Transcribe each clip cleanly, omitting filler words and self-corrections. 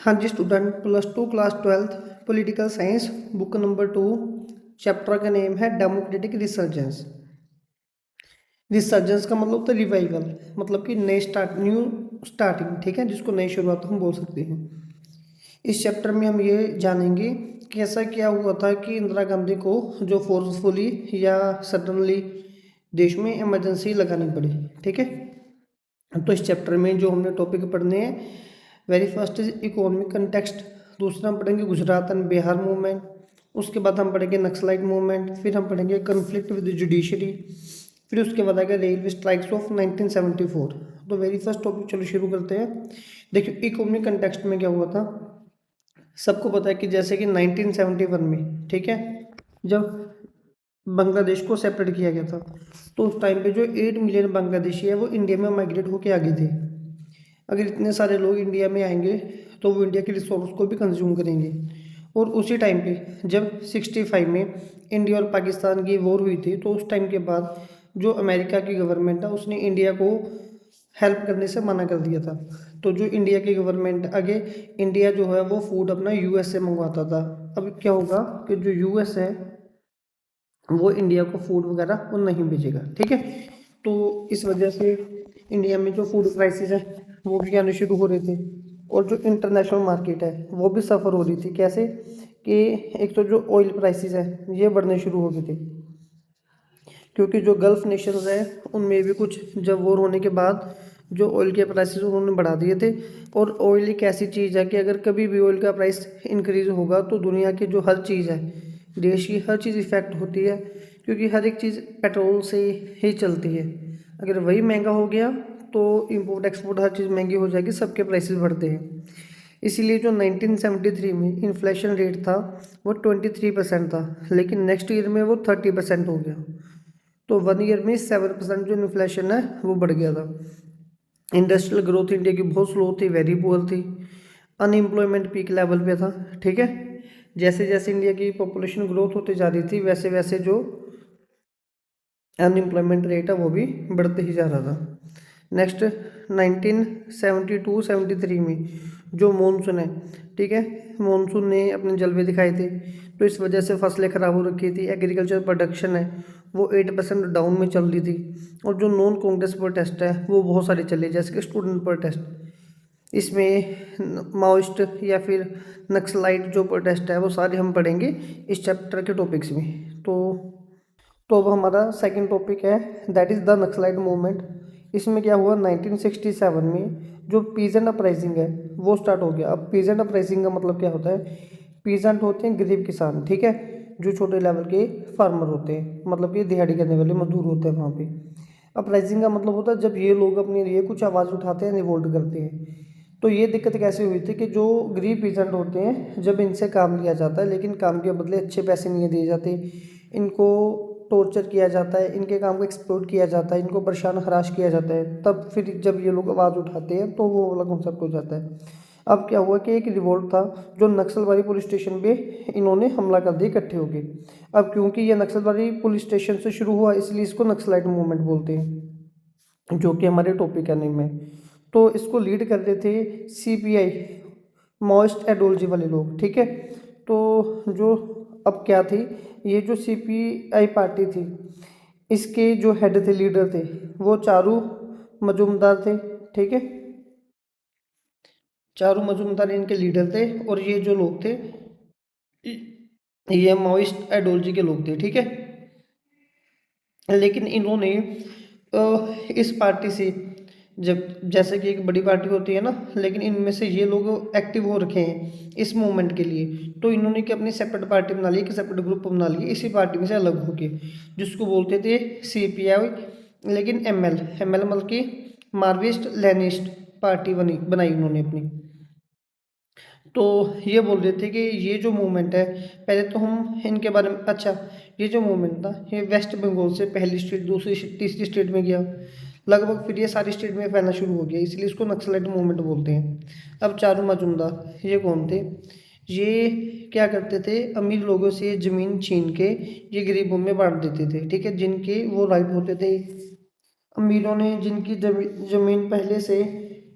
हाँ जी student, +2 class 12th political science, book number 2, chapter का नेम है डेमोक्रेटिक रिसर्जेंस। रिसर्जेंस का मतलब होता है रिवाइवल, मतलब कि न्यू स्टार्टिंग, ठीक है, जिसको नई शुरुआत हम बोल सकते हैं। इस चैप्टर में हम ये जानेंगे कि ऐसा क्या हुआ था कि इंदिरा गांधी को जो फोर्सफुली या सडनली देश में इमरजेंसी लगानी पड़ी, ठीक है। तो इस चैप्टर में जो हमने टॉपिक पढ़ने हैं, very first is economic context, दूसरा हम पढ़ेंगे गुजरात एंड बिहार मूवमेंट, उसके बाद हम पढ़ेंगे नक्सलाइट मूवमेंट, फिर हम पढ़ेंगे कन्फ्लिक्ट विद जुडिशरी, फिर उसके बाद आएगा रेलवे स्ट्राइक्स ऑफ 1974। तो वेरी फर्स्ट टॉपिक चलो शुरू करते हैं। देखिए इकोनॉमिक कंटेक्स्ट में क्या हुआ था, सबको पता है कि जैसे कि 1971 में, ठीक है, जब बांग्लादेश को सेपरेट किया गया था, तो उस टाइम पे जो 8 मिलियन बांग्लादेशी है वो इंडिया में माइग्रेट होके आ गए थे। अगर इतने सारे लोग इंडिया में आएंगे तो वो इंडिया के रिसोर्स को भी कंज्यूम करेंगे। और उसी टाइम पे जब 65 में इंडिया और पाकिस्तान की वॉर हुई थी, तो उस टाइम के बाद जो अमेरिका की गवर्नमेंट है उसने इंडिया को हेल्प करने से मना कर दिया था। तो जो इंडिया की गवर्नमेंट आगे इंडिया जो है वो फूड अपना यूएस से मंगवाता था। अब क्या होगा कि जो यूएस है वो इंडिया को फूड वगैरह वो नहीं भेजेगा, ठीक है। तो इस वजह से इंडिया में जो फूड प्राइसेस है वो भी आने शुरू हो रहे थे, और जो इंटरनेशनल मार्केट है वो भी सफ़र हो रही थी। कैसे कि एक तो जो ऑयल प्राइसेस है ये बढ़ने शुरू हो गए थे, क्योंकि जो गल्फ़ नेशंस है उनमें भी कुछ जब वॉर होने के बाद जो ऑयल के प्राइसेस उन्होंने बढ़ा दिए थे। और ऑयल एक ऐसी चीज़ है कि अगर कभी भी ऑयल का प्राइस इंक्रीज़ होगा तो दुनिया की जो हर चीज़ है, देश की हर चीज़ इफ़ेक्ट होती है, क्योंकि हर एक चीज़ पेट्रोल से ही चलती है। अगर वही महंगा हो गया तो इंपोर्ट एक्सपोर्ट हर चीज़ महंगी हो जाएगी, सबके प्राइसेस बढ़ते हैं। इसीलिए जो 1973 में इन्फ्लेशन रेट था वो 23% था, लेकिन नेक्स्ट ईयर में वो 30% हो गया। तो 1 ईयर में 7% जो इन्फ्लेशन है वो बढ़ गया था। इंडस्ट्रियल ग्रोथ इंडिया की बहुत स्लो थी, वेरी पुअर थी। अनएम्प्लॉयमेंट पीक लेवल पे था, ठीक है। जैसे जैसे इंडिया की पॉपुलेशन ग्रोथ होती जा रही थी वैसे वैसे जो अनएम्प्लॉयमेंट रेट है वो भी बढ़ते ही जा रहा था। नेक्स्ट 1972-73 में जो मानसून है, ठीक है, मानसून ने अपने जलवे दिखाए थे, तो इस वजह से फसलें ख़राब हो रखी थी। एग्रीकल्चर प्रोडक्शन है वो 8% डाउन में चल रही थी। और जो नॉन कांग्रेस प्रोटेस्ट है वो बहुत सारे चले, जैसे कि स्टूडेंट प्रोटेस्ट, इसमें माओइस्ट या फिर नक्सलाइट जो प्रोटेस्ट है वो सारे हम पढ़ेंगे इस चैप्टर के टॉपिक्स में। तो अब हमारा सेकंड टॉपिक है, that is the naxalite movement. इसमें क्या हुआ, 1967 में जो पीजेंट अपराइजिंग है वो स्टार्ट हो गया। अब पीजेंट अपराइजिंग का मतलब क्या होता है, पीजेंट होते हैं गरीब किसान, ठीक है, जो छोटे लेवल के फार्मर होते हैं, मतलब कि दिहाड़ी करने वाले मजदूर होते हैं वहाँ पे। अपराइजिंग का मतलब होता है जब ये लोग अपने लिए कुछ आवाज़ उठाते हैं, रिवोल्ट करते हैं। तो ये दिक्कत कैसे हुई थी कि जो गरीब पीजेंट होते हैं जब इनसे काम लिया जाता है लेकिन काम के बदले अच्छे पैसे नहीं दिए जाते, इनको टॉर्चर किया जाता है, इनके काम को एक्सप्लॉइट किया जाता है, इनको परेशान हराश किया जाता है, तब फिर जब ये लोग आवाज़ उठाते हैं तो वो वाला कॉन्सेप्ट हो जाता है। अब क्या हुआ कि एक रिवोल्ट था जो नक्सलबारी पुलिस स्टेशन पे इन्होंने हमला कर दिया इकट्ठे होके। अब क्योंकि ये नक्सलबारी पुलिस स्टेशन से शुरू हुआ इसलिए इसको नक्सलाइट मूवमेंट बोलते हैं, जो कि हमारे टॉपिक का नेम है। तो इसको लीड कर रहे थे सीपीआई, माओइस्ट आइडियोलॉजी वाले लोग, ठीक है। तो जो अब क्या थी, ये जो सीपीआई पार्टी थी इसके जो हेड थे, लीडर थे, वो चारू मजूमदार थे, ठीक है। चारू मजूमदार इनके लीडर थे, और ये जो लोग थे ये माओइस्ट आइडियोलॉजी के लोग थे, ठीक है। लेकिन इन्होंने इस पार्टी से, जब जैसे कि एक बड़ी पार्टी होती है ना, लेकिन इनमें से ये लोग एक्टिव हो रखे हैं इस मूवमेंट के लिए, तो इन्होंने कि अपनी सेपरेट पार्टी बना ली, कि सेपरेट ग्रुप बना लिए इसी पार्टी में से अलग होके, जिसको बोलते थे सीपीआई। लेकिन एमएल एमएल मतलब कि मार्क्सिस्ट लेनिस्ट पार्टी बनाई उन्होंने अपनी। तो ये बोल रहे थे कि ये जो मूवमेंट है, पहले तो हम इनके बारे में, अच्छा, ये जो मूवमेंट था ये वेस्ट बंगाल से पहली स्टेट, दूसरी तीसरी स्टेट में गया, लगभग फिर ये सारी स्टेट में फैलना शुरू हो गया, इसलिए इसको नक्सलाइट मूवमेंट बोलते हैं। अब चारू मजूमदार ये कौन थे, ये क्या करते थे, अमीर लोगों से ज़मीन छीन के ये गरीबों में बांट देते थे, ठीक है, जिनके वो राइट होते थे। अमीरों ने जिनकी ज़मीन पहले से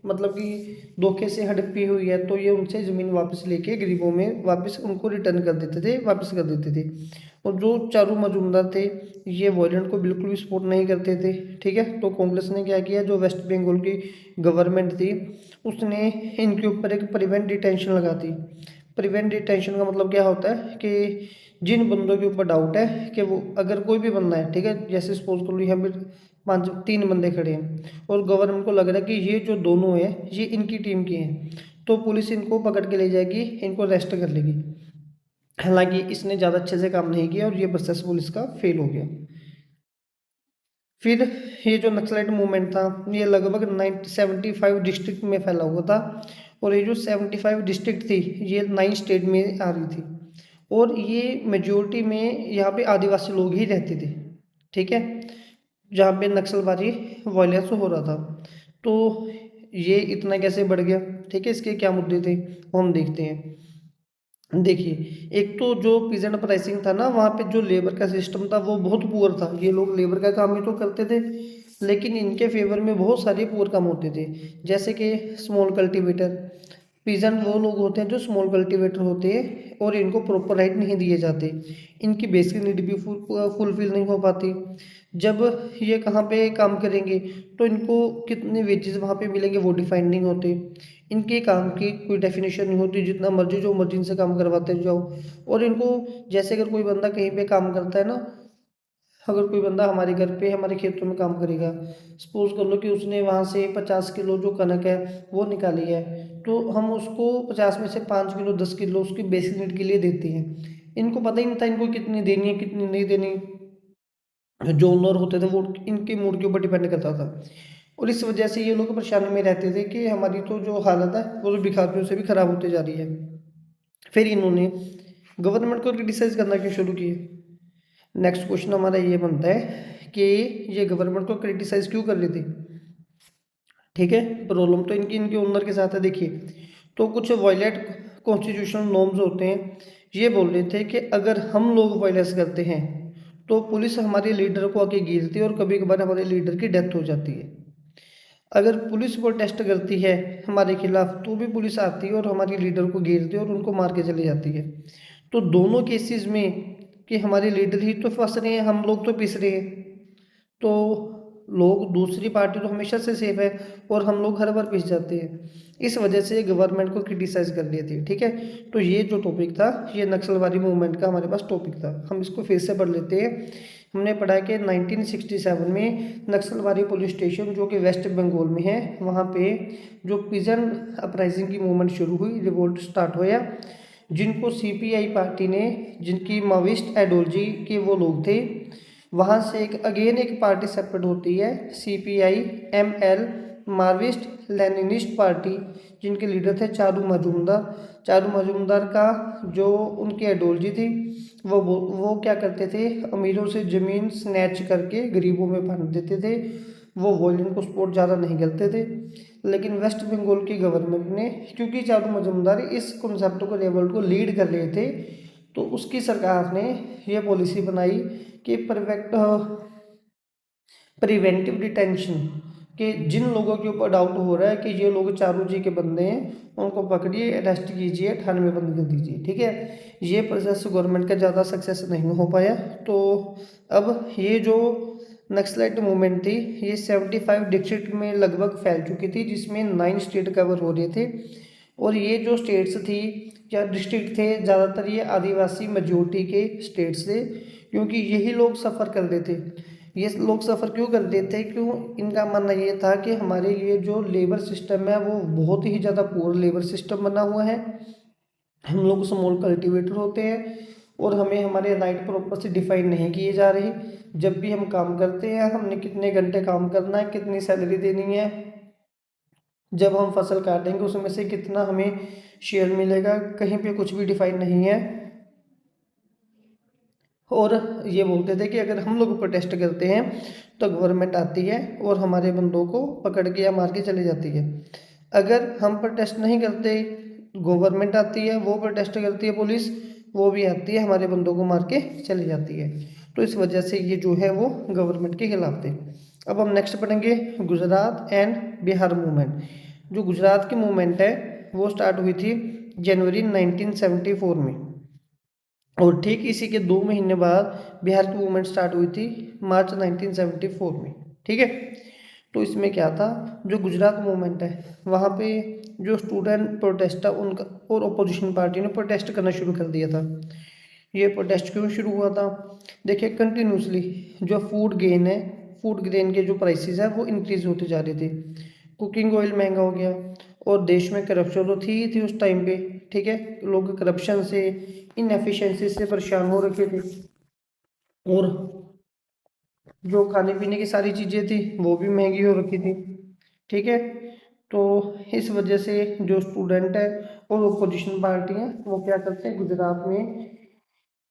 मतलब कि धोखे से हड़पी हुई है, तो ये उनसे ज़मीन वापस लेके गरीबों में वापस उनको रिटर्न कर देते थे, वापस कर देते थे। और जो चारू मजूमदार थे, ये वॉयलेंट को बिल्कुल भी सपोर्ट नहीं करते थे, ठीक है। तो कांग्रेस ने क्या किया, जो वेस्ट बंगाल की गवर्नमेंट थी, उसने इनके ऊपर एक प्रिवेंट डिटेंशन लगा दी। प्रिवेंट डिटेंशन का मतलब क्या होता है कि जिन बंदों के ऊपर डाउट है कि वो, अगर कोई भी बंदा है, ठीक है, जैसे सपोज कर लो यहाँ पे 3 बंदे खड़े हैं और गवर्नमेंट को लग रहा है कि ये जो दोनों हैं ये इनकी टीम के हैं, तो पुलिस इनको पकड़ के ले जाएगी, इनको अरेस्ट कर लेगी। हालांकि इसने ज़्यादा अच्छे से काम नहीं किया और ये प्रोसेस पुलिस का फेल हो गया। फिर ये जो नक्सलाइट मूवमेंट था, ये लगभग 75 डिस्ट्रिक्ट में फैला हुआ था, और ये जो 75 डिस्ट्रिक्ट थी, ये 9 स्टेट में आ रही थी, और ये मेजोरिटी में यहाँ पे आदिवासी लोग ही रहते थे, ठीक है, जहाँ पे नक्सलवादी वायलेंस हो रहा था। तो ये इतना कैसे बढ़ गया, ठीक है, इसके क्या मुद्दे थे वो हम देखते हैं। देखिए, एक तो जो पीजेंट प्राइसिंग था ना, वहाँ पे जो लेबर का सिस्टम था वो बहुत पुअर था। ये लोग लेबर का काम ही तो करते थे, लेकिन इनके फेवर में बहुत सारे पुअर काम होते थे, जैसे कि स्मॉल कल्टीवेटर। पीजेंट वो लोग होते हैं जो स्मॉल कल्टीवेटर होते हैं, और इनको प्रॉपर राइट नहीं दिए जाते, इनकी बेसिक नीड भी फुलफिल नहीं हो पाती। जब ये कहाँ पे काम करेंगे, तो इनको कितने वेजेस वहाँ पे मिलेंगे वो डिफाइन नहीं होते, इनके काम की कोई डेफिनेशन नहीं होती, जितना मर्जी जो मर्जी इनसे काम करवाते जाओ। और इनको, जैसे अगर कोई बंदा कहीं पे काम करता है ना, अगर कोई बंदा हमारे घर पे हमारे खेतों में काम करेगा, सपोज कर लो कि उसने वहाँ से 50 किलो जो कनक है वो निकाली है, तो हम उसको 50 में से 5 किलो 10 किलो उसकी बेसिक नीड के लिए देते हैं। इनको पता ही नहीं था इनको कितनी देनी है कितनी नहीं देनी, जो ओनर होते थे वो इनके मूड के ऊपर डिपेंड करता था। और इस वजह से ये लोग परेशानी में रहते थे कि हमारी तो जो हालत है वो तो भिखारियों से भी खराब होती जा रही है। फिर इन्होंने गवर्नमेंट को क्रिटिसाइज करना क्यों शुरू किए। नेक्स्ट क्वेश्चन हमारा ये बनता है कि ये गवर्नमेंट को क्रिटिसाइज क्यों कर रही थी, ठीक है। प्रॉब्लम तो इनकी इनके ओनर के साथ है। देखिए, तो कुछ वायलेट कॉन्स्टिट्यूशनल नॉर्म्स होते हैं, ये बोल रहे थे कि अगर हम लोग वायलेंस करते हैं तो पुलिस हमारे लीडर को आके घेरती है, और कभी कभार हमारे लीडर की डेथ हो जाती है। अगर पुलिस प्रोटेस्ट करती है हमारे खिलाफ, तो भी पुलिस आती है और हमारे लीडर को घेरती है और उनको मार के चली जाती है। तो दोनों केसेस में कि हमारे लीडर ही तो फंस रहे हैं, हम लोग तो पिस रहे हैं, तो लोग, दूसरी पार्टी तो हमेशा से सेफ है और हम लोग हर बार पिस जाते हैं। इस वजह से गवर्नमेंट को क्रिटिसाइज कर लिए थे, ठीक है। तो ये जो टॉपिक था, ये नक्सलवादी मूवमेंट का हमारे पास टॉपिक था। हम इसको फिर से पढ़ लेते हैं। हमने पढ़ा है कि 1967 में नक्सलवादी पुलिस स्टेशन जो कि वेस्ट बंगाल में है, वहाँ पे जो पिजन अपराइजिंग की मूवमेंट शुरू हुई, रिवोल्ट स्टार्ट होया, जिनको सीपीआई पार्टी ने, जिनकी माविस्ट आइडियोलॉजी के वो लोग थे, वहाँ से एक अगेन एक पार्टी सेपरेट होती है, सीपीआई एमएल, मार्विस्ट लेनिनिस्ट पार्टी, जिनके लीडर थे चारू मजूमदार। चारू मजूमदार का जो उनकी आइडियोलॉजी थी, वो क्या करते थे, अमीरों से ज़मीन स्नैच करके गरीबों में बांट देते थे। वो वॉयलेंट को सपोर्ट ज़्यादा नहीं करते थे। लेकिन वेस्ट बंगाल की गवर्नमेंट ने, क्योंकि चारू मजूमदार इस कॉन्सेप्ट को, रेवोल्ट को लीड कर रहे थे, तो उसकी सरकार ने ये पॉलिसी बनाई कि प्रिवेंटिव डिटेंशन, कि जिन लोगों के ऊपर डाउट हो रहा है कि ये लोग चारू जी के बंदे हैं, उनको पकड़िए, अरेस्ट कीजिए, थाने में बंद कर दीजिए, ठीक है। ये प्रोसेस गवर्नमेंट का ज़्यादा सक्सेस नहीं हो पाया। तो अब ये जो नक्सलाइट मूवमेंट थी, ये 75 डिस्ट्रिक्ट में लगभग फैल चुकी थी, जिसमें 9 स्टेट कवर हो रहे थे। और ये जो स्टेट्स थी या डिस्ट्रिक्ट थे, ज़्यादातर ये आदिवासी मेजोरिटी के स्टेट्स थे, क्योंकि यही लोग सफ़र कर रहे थे। ये लोग सफ़र क्यों कर रहे थे, क्यों, इनका मानना ये था कि हमारे लिए जो लेबर सिस्टम है वो बहुत ही ज़्यादा पुअर लेबर सिस्टम बना हुआ है। हम लोग स्मॉल कल्टीवेटर होते हैं और हमें हमारे राइट प्रॉपर से डिफाइन नहीं किए जा रहे। जब भी हम काम करते हैं, हमने कितने घंटे काम करना है, कितनी सैलरी देनी है, जब हम फसल काटेंगे उसमें से कितना हमें शेयर मिलेगा, कहीं पे कुछ भी डिफाइन नहीं है। और ये बोलते थे कि अगर हम लोग प्रोटेस्ट करते हैं तो गवर्नमेंट आती है और हमारे बंदों को पकड़ के या मार के चली जाती है। अगर हम प्रोटेस्ट नहीं करते, गवर्नमेंट आती है, वो प्रोटेस्ट करती है, पुलिस वो भी आती है, हमारे बंदों को मार के चली जाती है। तो इस वजह से ये जो है वो गवर्नमेंट के खिलाफ थे। अब हम नेक्स्ट पढ़ेंगे गुजरात एंड बिहार मूवमेंट। जो गुजरात की मूवमेंट है वो स्टार्ट हुई थी जनवरी 1974 में, और ठीक इसी के 2 महीने बाद बिहार की मूवमेंट स्टार्ट हुई थी मार्च 1974 में। ठीक है, तो इसमें क्या था, जो गुजरात मूवमेंट है वहाँ पे जो स्टूडेंट प्रोटेस्ट था उनका और अपोजिशन पार्टी ने प्रोटेस्ट करना शुरू कर दिया था। ये प्रोटेस्ट क्यों शुरू हुआ था, देखिए कंटिन्यूसली जो फूड गेन है, फूड ग्रेन के जो प्राइसेस है वो इंक्रीज होते जा रहे थे, कुकिंग ऑयल महंगा हो गया, और देश में करप्शन तो थी ही थी उस टाइम पे। ठीक है, लोग करप्शन से, इनएफिशिएंसी से परेशान हो रखे थे, और जो खाने पीने की सारी चीज़ें थी वो भी महंगी हो रखी थी। ठीक है, तो इस वजह से जो स्टूडेंट है और अपोजिशन पार्टी है वो क्या करते हैं, गुजरात में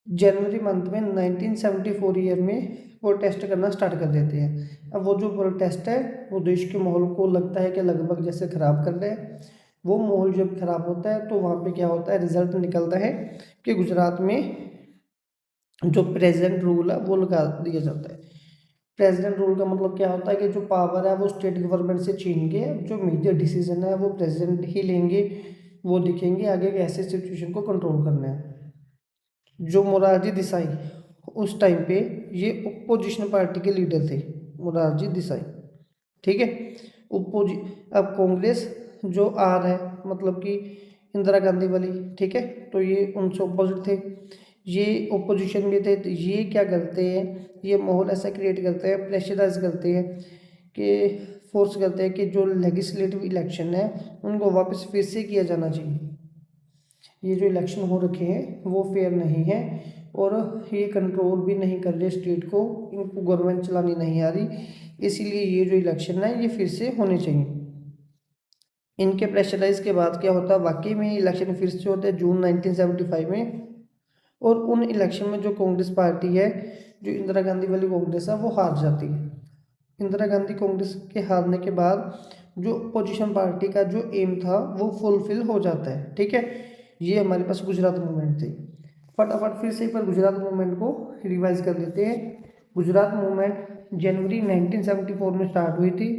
जनवरी मंथ में 1974 ईयर में प्रोटेस्ट करना स्टार्ट कर देते हैं। अब वो जो प्रोटेस्ट है वो देश के माहौल को लगता है कि लगभग जैसे ख़राब कर रहे हैं। वो माहौल जब ख़राब होता है तो वहाँ पे क्या होता है, रिजल्ट निकलता है कि गुजरात में जो प्रेजेंट रूल है वो लगा दिया जाता है। प्रेसिडेंट रूल का मतलब क्या होता है कि जो पावर है वो स्टेट गवर्नमेंट से छीन के जो मेजर डिसीजन है वो प्रेसिडेंट ही लेंगे, वो दिखेंगे आगे कैसे सिचुएशन को कंट्रोल करना है। जो मोरारजी देसाई उस टाइम पे ये ओपोजिशन पार्टी के लीडर थे, मोरारजी देसाई। ठीक है, ओपोजि अब कांग्रेस जो आर है मतलब कि इंदिरा गांधी वाली, ठीक है, तो ये उनसे अपोजिट थे, ये ओपोजिशन में थे। तो ये क्या करते हैं, ये माहौल ऐसा क्रिएट करते हैं, प्रेशराइज करते हैं कि फोर्स करते हैं कि जो लेजिस्लेटिव इलेक्शन है उनको वापस फिर से किया जाना चाहिए। ये जो इलेक्शन हो रखे हैं वो फेयर नहीं है, और ये कंट्रोल भी नहीं कर रहे स्टेट को, इनको गवर्नमेंट चलानी नहीं आ रही, इसीलिए ये जो इलेक्शन है ये फिर से होने चाहिए। इनके प्रेशराइज के बाद क्या होता है, वाकई में इलेक्शन फिर से होते हैं जून 1975 में, और उन इलेक्शन में जो कांग्रेस पार्टी है, जो इंदिरा गांधी वाली कांग्रेस है, वो हार जाती है। इंदिरा गांधी कांग्रेस के हारने के बाद जो अपोजिशन पार्टी का जो एम था वो फुलफिल हो जाता है। ठीक है, ये हमारे पास गुजरात मूवमेंट थी। फटाफट फिर से एक बार गुजरात मूवमेंट को रिवाइज कर लेते हैं। गुजरात मूवमेंट जनवरी 1974 में स्टार्ट हुई थी।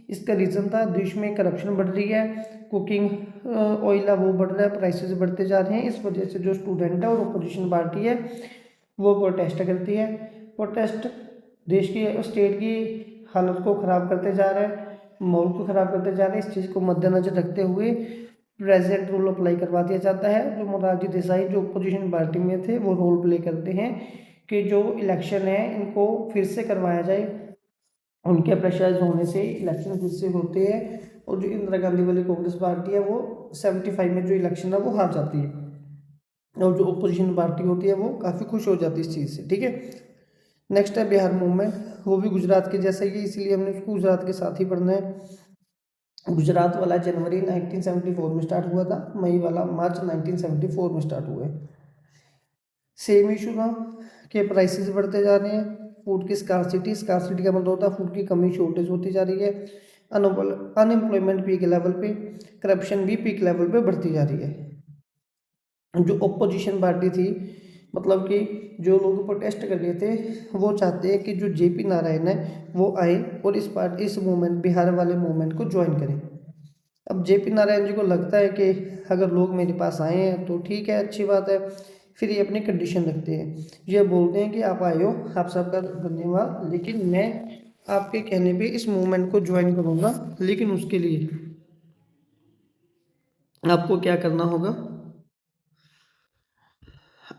इसका रीज़न था देश में करप्शन बढ़ रही है, कुकिंग ऑयल है वो बढ़ रहा है, प्राइसेस बढ़ते जा रहे हैं। इस वजह से जो स्टूडेंट है और अपोजिशन पार्टी है वो प्रोटेस्ट करती है। प्रोटेस्ट देश की स्टेट की हालत को ख़राब करते जा रहे हैं, माहौल को ख़राब करते जा रहे हैं। इस चीज़ को मद्देनजर रखते हुए प्रेजेंट रूल अप्लाई करवा दिया जाता है। जो मोरारजी देसाई जो अपोजिशन पार्टी में थे वो रोल प्ले करते हैं कि जो इलेक्शन है इनको फिर से करवाया जाए, उनके प्रेशराइज होने से इलेक्शन फिर से होते हैं। और जो इंदिरा गांधी वाली कांग्रेस पार्टी है वो 75 में जो इलेक्शन है वो हार जाती है, और जो अपोजिशन पार्टी होती है वो काफ़ी खुश हो जाती है इस चीज़ से। ठीक है, नेक्स्ट है बिहार मूवमेंट, वो भी गुजरात के जैसा ही, इसीलिए हमने उसको गुजरात के साथ ही पढ़ना है। गुजरात वाला जनवरी 1974 में स्टार्ट हुआ था, मई वाला मार्च 1974 में स्टार्ट हुआ है। सेम इशू था कि प्राइसेस बढ़ते जा रहे हैं, फूड की स्कार्सिटी, स्कार्सिटी का मतलब होता है फूड की कमी, शॉर्टेज होती जा रही है, अनएम्प्लॉयमेंट पीक लेवल पे, करप्शन भी पीक लेवल पे बढ़ती जा रही है। जो अपोजिशन पार्टी थी, मतलब कि जो लोग प्रोटेस्ट कर रहे थे, वो चाहते हैं कि जो जेपी नारायण है वो आए और इस मूवमेंट, बिहार वाले मूवमेंट को ज्वाइन करें। अब जेपी नारायण जी को लगता है कि अगर लोग मेरे पास आए हैं तो ठीक है, अच्छी बात है। फिर ये अपनी कंडीशन रखते हैं, ये बोलते हैं कि आप आए हो, आप सबका धन्यवाद, लेकिन मैं आपके कहने पे इस मूवमेंट को ज्वाइन करूँगा, लेकिन उसके लिए आपको क्या करना होगा,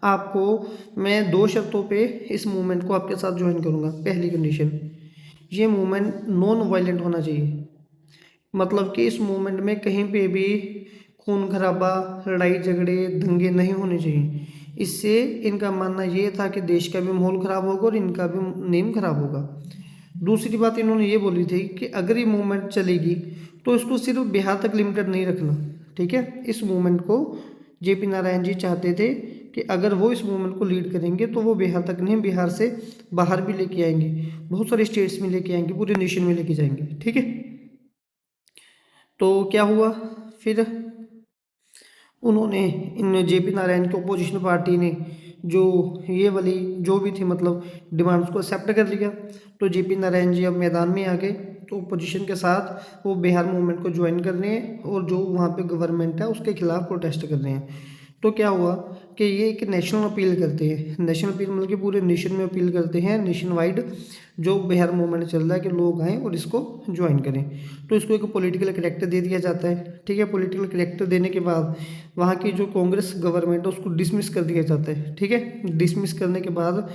आपको मैं 2 शर्तों पे इस मूवमेंट को आपके साथ ज्वाइन करूँगा। पहली कंडीशन, ये मूवमेंट नॉन वायलेंट होना चाहिए, मतलब कि इस मूवमेंट में कहीं पे भी खून खराबा, लड़ाई झगड़े, दंगे नहीं होने चाहिए। इससे इनका मानना ये था कि देश का भी माहौल खराब होगा और इनका भी नेम खराब होगा। दूसरी बात इन्होंने ये बोली थी कि अगर ये मूवमेंट चलेगी तो इसको सिर्फ बिहार तक लिमिटेड नहीं रखना। ठीक है, इस मूवमेंट को जेपी नारायण जी चाहते थे कि अगर वो इस मूवमेंट को लीड करेंगे तो वो बिहार तक नहीं, बिहार से बाहर भी लेके आएंगे, बहुत सारे स्टेट्स में लेके आएंगे, पूरे नेशन में लेके जाएंगे। ठीक है, तो क्या हुआ फिर, उन्होंने इन जेपी नारायण की अपोजिशन पार्टी ने जो ये वाली जो भी थी मतलब डिमांड्स को एक्सेप्ट कर लिया। तो जेपी नारायण जी अब मैदान में आ गए तो पोजीशन के साथ वो बिहार मूवमेंट को ज्वाइन कर रहे हैं और जो वहाँ पे गवर्नमेंट है उसके खिलाफ प्रोटेस्ट कर रहे हैं। तो क्या हुआ कि ये एक नेशनल अपील करते हैं, नेशनल अपील मतलब कि पूरे नेशन में अपील करते हैं, नेशन वाइड जो बिहार मूवमेंट चल रहा है कि लोग आएँ और इसको ज्वाइन करें। तो इसको एक पॉलिटिकल करैक्टर दे दिया जाता है, ठीक है। पॉलिटिकल करैक्टर देने के बाद वहाँ की जो कांग्रेस गवर्नमेंट है उसको डिसमिस कर दिया जाता है, ठीक है। डिसमिस करने के बाद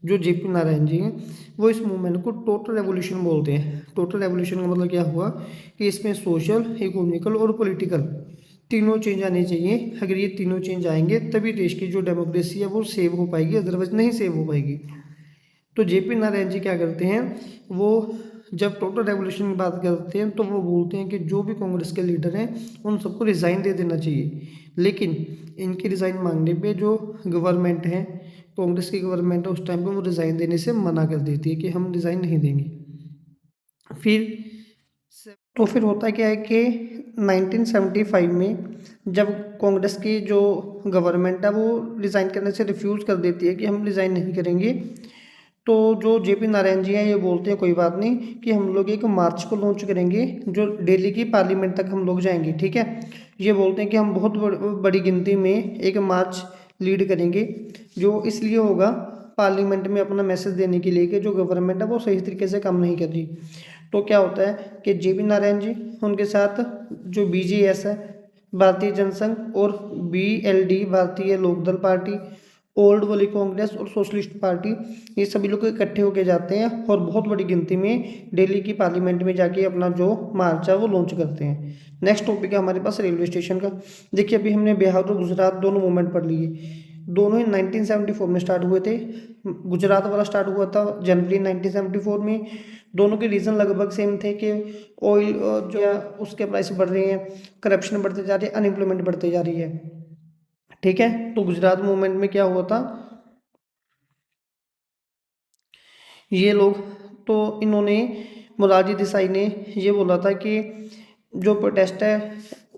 जो जेपी नारायण जी हैं वो इस मूवमेंट को टोटल रेवोल्यूशन बोलते हैं। टोटल रेवोल्यूशन का मतलब क्या हुआ कि इसमें सोशल, इकोनॉमिकल और पॉलिटिकल तीनों चेंज आने चाहिए। अगर ये तीनों चेंज आएंगे तभी देश की जो डेमोक्रेसी है वो सेव हो पाएगी, अदरवाइज नहीं सेव हो पाएगी। तो जेपी नारायण जी क्या करते हैं, वो जब टोटल रेवोल्यूशन की बात करते हैं तो वो बोलते हैं कि जो भी कांग्रेस के लीडर हैं उन सबको रिज़ाइन दे देना चाहिए। लेकिन इनकी रिज़ाइन मांगने पे जो गवर्नमेंट है, कांग्रेस की गवर्नमेंट है, उस टाइम पे वो रिज़ाइन देने से मना कर देती है कि हम रिज़ाइन नहीं देंगे। फिर तो फिर होता क्या है कि 1975 में जब कांग्रेस की जो गवर्नमेंट है वो रिज़ाइन करने से रिफ्यूज़ कर देती है कि हम रिज़ाइन नहीं करेंगे, तो जो जेपी नारायण जी हैं ये बोलते हैं कोई बात नहीं कि हम लोग एक मार्च को लॉन्च करेंगे जो दिल्ली की पार्लियामेंट तक हम लोग जाएंगे, ठीक है। ये बोलते हैं कि हम बहुत बड़ी गिनती में एक मार्च लीड करेंगे, जो इसलिए होगा पार्लियामेंट में अपना मैसेज देने के लिए कि जो गवर्नमेंट है वो सही तरीके से काम नहीं कर रही। तो क्या होता है कि जेपी नारायण जी उनके साथ जो बीजेएस है, भारतीय जनसंघ, और बीएलडी भारतीय लोकदल पार्टी, ओल्ड वाली कांग्रेस और सोशलिस्ट पार्टी, ये सभी लोग इकट्ठे होके जाते हैं और बहुत बड़ी गिनती में दिल्ली की पार्लियामेंट में जाके अपना जो मार्च है वो लॉन्च करते हैं। नेक्स्ट टॉपिक है हमारे पास रेलवे स्टेशन का। देखिए अभी हमने बिहार और गुजरात दोनों मूवमेंट पढ़ लिए, दोनों ही 1974 में स्टार्ट हुए थे। गुजरात वाला स्टार्ट हुआ था जनवरी 1974 में। दोनों के रीज़न लगभग सेम थे कि ऑयल जो है उसके प्राइस बढ़ रहे हैं, करप्शन बढ़ते जा रही है, अनएम्प्लॉयमेंट बढ़ती जा रही है, ठीक है। तो गुजरात मूवमेंट में क्या हुआ था, ये लोग, तो इन्होंने, मोरारजी देसाई ने ये बोला था कि जो प्रोटेस्ट है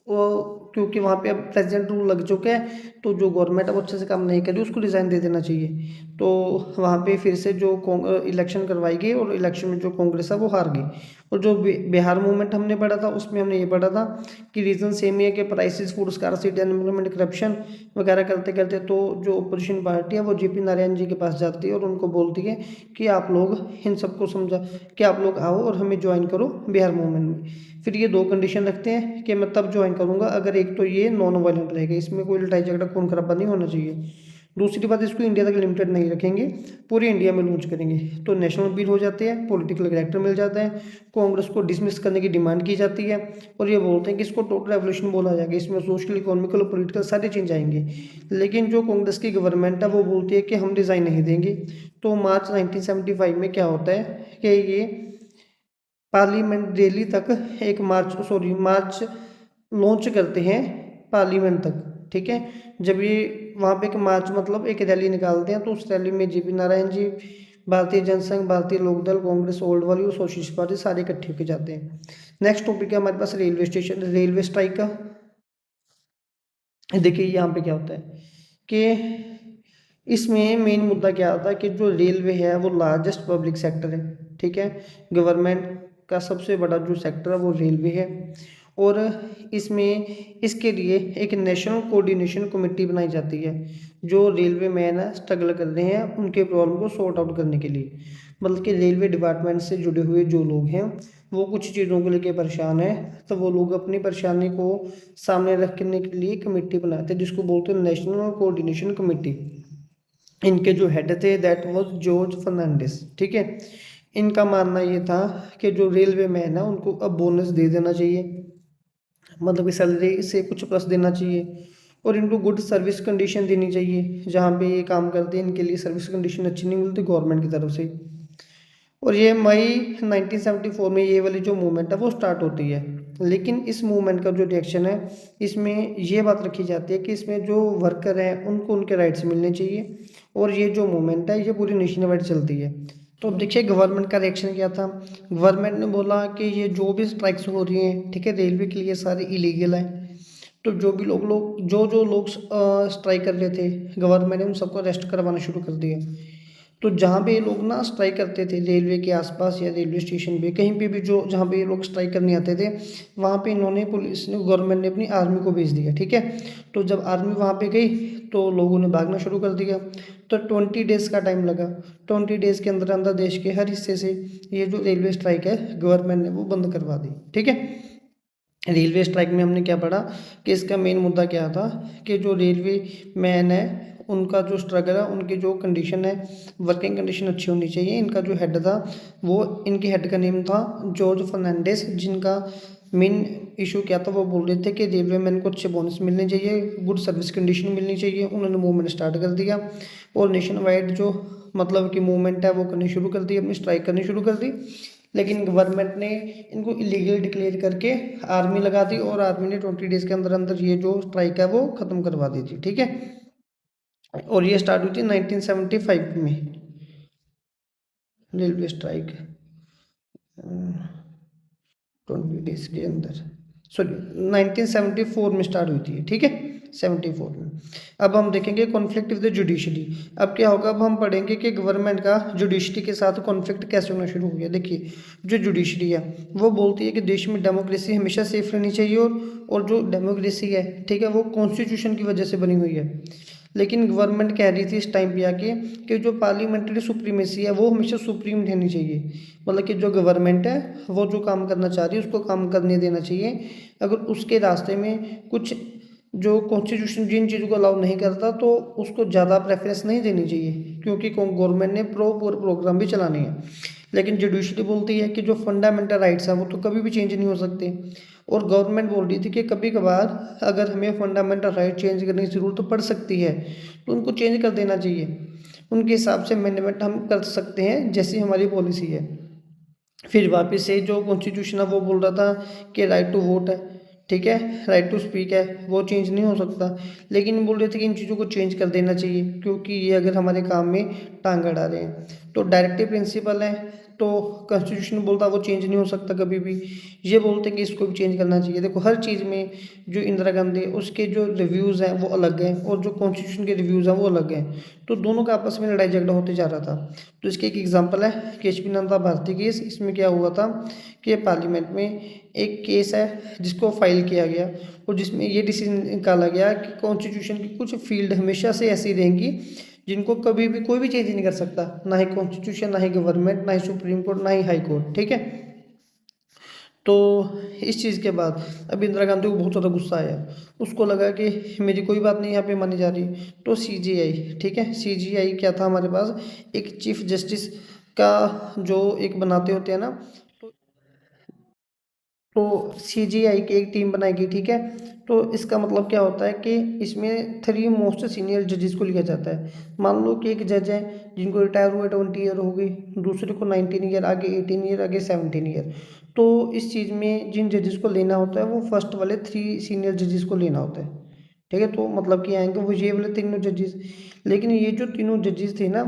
वो, क्योंकि वहाँ पे अब प्रेसिडेंट रूल लग चुका है तो जो गवर्नमेंट है वो अच्छे से काम नहीं कर रही, उसको रिज़ाइन दे देना चाहिए। तो वहाँ पे फिर से जो इलेक्शन करवाई गई और इलेक्शन में जो कांग्रेस है वो हार गई। और जो बिहार मूवमेंट हमने पढ़ा था उसमें हमने ये पढ़ा था कि रीज़न सेम ही है कि prices, food scarcity, unemployment, corruption वगैरह करते करते तो जो अपोजिशन पार्टी है वो जेपी नारायण जी के पास जाती है और उनको बोलती है कि आप लोग इन सबको समझा कि आप लोग आओ और हमें ज्वाइन करो बिहार मूवमेंट में। फिर ये दो कंडीशन रखते हैं कि मैं तब ज्वाइन करूँगा अगर एक तो ये नॉन वायलेंट रहेगा, इसमें कोई लड़ाई झगड़ा खून खराबा नहीं होना चाहिए। दूसरी बात, इसको इंडिया तक लिमिटेड नहीं रखेंगे, पूरे इंडिया में लॉन्च करेंगे। तो नेशनल अपील हो जाते हैं, पॉलिटिकल कैरेक्टर मिल जाता है, कांग्रेस को डिसमिस करने की डिमांड की जाती है और ये बोलते हैं कि इसको टोटल रेवोल्यूशन बोला जाएगा, इसमें सोशल, इकोनॉमिकल और पॉलिटिकल सारे चेंज आएंगे। लेकिन जो कांग्रेस की गवर्नमेंट है वो बोलती है कि हम रिज़ाइन नहीं देंगे। तो मार्च 1975 में क्या होता है कि ये पार्लियामेंट दिल्ली तक एक मार्च लॉन्च करते हैं पार्लियामेंट तक, ठीक है। जब ये वहाँ पे एक मार्च मतलब एक रैली निकालते हैं तो उस रैली में जेपी नारायण जी, भारतीय जनसंघ, भारतीय लोकदल, कांग्रेस ओल्ड वाली और सोशलिस्ट पार्टी सारे इकट्ठे होकर जाते हैं। नेक्स्ट टॉपिक है हमारे पास रेलवे स्टेशन, रेलवे स्ट्राइक का। देखिए यहाँ पे क्या होता है कि इसमें मेन मुद्दा क्या आता है कि जो रेलवे है वो लार्जेस्ट पब्लिक सेक्टर है, ठीक है। गवर्नमेंट का सबसे बड़ा जो सेक्टर है वो रेलवे है और इसमें इसके लिए एक नेशनल कोऑर्डिनेशन कमेटी बनाई जाती है। जो रेलवे मैन है स्ट्रगल कर रहे हैं उनके प्रॉब्लम को सॉर्ट आउट करने के लिए, मतलब कि रेलवे डिपार्टमेंट से जुड़े हुए जो लोग हैं वो कुछ चीज़ों को लेकर परेशान है, तो वो लोग अपनी परेशानी को सामने रखने के लिए कमेटी बनाते हैं जिसको बोलते हैं नेशनल कोऑर्डिनेशन कमेटी। इनके जो हेड थे दैट वाज जॉर्ज फर्नांडिस, ठीक है। इनका मानना ये था कि जो रेलवे मैन है उनको अब बोनस दे देना चाहिए, मतलब कि सैलरी से कुछ प्लस देना चाहिए और इनको गुड सर्विस कंडीशन देनी चाहिए। जहाँ पे ये काम करते हैं इनके लिए सर्विस कंडीशन अच्छी नहीं मिलती गवर्नमेंट की तरफ से। और ये मई 1974 में ये वाली जो मूवमेंट है वो स्टार्ट होती है। लेकिन इस मूवमेंट का जो रिएक्शन है इसमें ये बात रखी जाती है कि इसमें जो वर्कर हैं उनको उनके राइट्स मिलने चाहिए और ये जो मूवमेंट है ये पूरी नेशन वाइड चलती है। तो अब देखिए गवर्नमेंट का रिएक्शन क्या था। गवर्नमेंट ने बोला कि ये जो भी स्ट्राइक्स हो रही हैं, ठीक है, रेलवे के लिए सारी इलीगल है। तो जो भी लोग स्ट्राइक कर रहे थे गवर्नमेंट ने उन सबको अरेस्ट करवाना शुरू कर दिया। तो जहाँ पे ये लोग ना स्ट्राइक करते थे रेलवे के आसपास या रेलवे स्टेशन पे कहीं पे भी, जो जहाँ पे ये लोग स्ट्राइक करने आते थे, वहाँ पे इन्होंने, पुलिस ने, गवर्नमेंट ने अपनी आर्मी को भेज दिया, ठीक है। तो जब आर्मी वहाँ पे गई तो लोगों ने भागना शुरू कर दिया। तो 20 डेज़ का टाइम लगा। 20 डेज़ के अंदर अंदर देश के हर हिस्से से ये जो रेलवे स्ट्राइक है गवर्नमेंट ने वो बंद करवा दी, ठीक है। रेलवे स्ट्राइक में हमने क्या पढ़ा कि इसका मेन मुद्दा क्या था कि जो रेलवे मैन है उनका जो स्ट्रगल है, उनकी जो कंडीशन है, वर्किंग कंडीशन अच्छी होनी चाहिए। इनका जो हेड था, वो, इनके हेड का नेम था जॉर्ज फर्नांडिस, जिनका मेन इशू क्या था, वो बोल रहे थे कि रेलवे मैन को अच्छे बोनस मिलने चाहिए, गुड सर्विस कंडीशन मिलनी चाहिए। उन्होंने मूवमेंट स्टार्ट कर दिया और नेशन वाइड जो मतलब कि मूवमेंट है वो करनी शुरू कर दी, अपनी स्ट्राइक करनी शुरू कर दी। लेकिन गवर्नमेंट ने इनको इलीगल डिक्लेयर करके आर्मी लगा दी और आर्मी ने 20 डेज़ के अंदर अंदर ये जो स्ट्राइक है वो ख़त्म करवा दी थी, ठीक है। और ये स्टार्ट हुई थी 1975 में, रेलवे स्ट्राइक 20 डेज़ के अंदर, सॉरी 1974 में स्टार्ट हुई थी, ठीक है, 74 में। अब हम देखेंगे कॉन्फ्लिक्ट विद द जुडिशरी। अब क्या होगा, अब हम पढ़ेंगे कि गवर्नमेंट का जुडिशरी के साथ कॉन्फ्लिक्ट कैसे होना शुरू हो गया। देखिए, जो जुडिशरी है वो बोलती है कि देश में डेमोक्रेसी हमेशा सेफ रहनी चाहिए, और जो डेमोक्रेसी है, ठीक है, वो कॉन्स्टिट्यूशन की वजह से बनी हुई है। लेकिन गवर्नमेंट कह रही थी इस टाइम पे आके कि जो पार्लियामेंट्री सुप्रीमेसी है वो हमेशा सुप्रीम रहनी चाहिए। मतलब कि जो गवर्नमेंट है वो जो काम करना चाह रही है उसको काम करने देना चाहिए। अगर उसके रास्ते में कुछ जो कॉन्स्टिट्यूशन जिन चीज़ों को अलाउ नहीं करता तो उसको ज़्यादा प्रेफरेंस नहीं देनी चाहिए, क्योंकि गवर्नमेंट ने प्रोग्राम भी चलाने हैं। लेकिन जुडिशरी बोलती है कि जो फंडामेंटल राइट्स हैं वो तो कभी भी चेंज नहीं हो सकते। और गवर्नमेंट बोल रही थी कि कभी कभार अगर हमें फंडामेंटल राइट चेंज करने की ज़रूरत पड़ सकती है तो उनको चेंज कर देना चाहिए। उनके हिसाब से अमेंडमेंट हम कर सकते हैं, जैसी हमारी पॉलिसी है। फिर वापस से जो कॉन्स्टिट्यूशन है वो बोल रहा था कि राइट टू वोट है, ठीक है, राइट टू स्पीक है, वो चेंज नहीं हो सकता। लेकिन बोल रहे थे कि इन चीज़ों को चेंज कर देना चाहिए क्योंकि ये अगर हमारे काम में टांग अड़ा रहे हैं। तो डायरेक्टिव प्रिंसिपल है, तो कॉन्स्टिट्यूशन बोलता है वो चेंज नहीं हो सकता कभी भी। ये बोलते हैं कि इसको भी चेंज करना चाहिए। देखो, हर चीज़ में जो इंदिरा गांधी उसके जो रिव्यूज़ हैं वो अलग हैं और जो कॉन्स्टिट्यूशन के रिव्यूज़ हैं वो अलग हैं। तो दोनों का आपस में लड़ाई झगड़ा होते जा रहा था। तो इसके एक एग्जांपल है केशवी नंदा भारती केस। इसमें क्या हुआ था कि पार्लियामेंट में एक केस है जिसको फाइल किया गया और जिसमें ये डिसीजन निकाला गया कि कॉन्स्टिट्यूशन की कुछ फील्ड हमेशा से ऐसी रहेंगी जिनको कभी भी कोई भी चेंज नहीं कर सकता, ना ही कॉन्स्टिट्यूशन, ना ही गवर्नमेंट, ना ही सुप्रीम कोर्ट, ना ही हाई कोर्ट, ठीक है। तो इस चीज़ के बाद अब इंदिरा गांधी को बहुत ज़्यादा गुस्सा आया। उसको लगा कि मेरी कोई बात नहीं यहाँ पे मानी जा रही। तो सीजीआई, ठीक है, सीजीआई क्या था हमारे पास, एक चीफ जस्टिस का जो एक बनाते होते हैं ना, तो सीजीआई की एक टीम बनाई गई, ठीक है। तो इसका मतलब क्या होता है कि इसमें 3 मोस्ट सीनियर जजेस को लिया जाता है। मान लो कि एक जज है जिनको रिटायर हुए 20 ईयर हो गई, दूसरे को 19 ईयर, आगे 18 ईयर, आगे 17 ईयर। तो इस चीज़ में जिन जजेस को लेना होता है वो फर्स्ट वाले 3 सीनियर जजेस को लेना होता है, ठीक है। तो मतलब कि आएंगे वो ये वाले तीनों जजेस। लेकिन ये जो तीनों जजेस थे ना,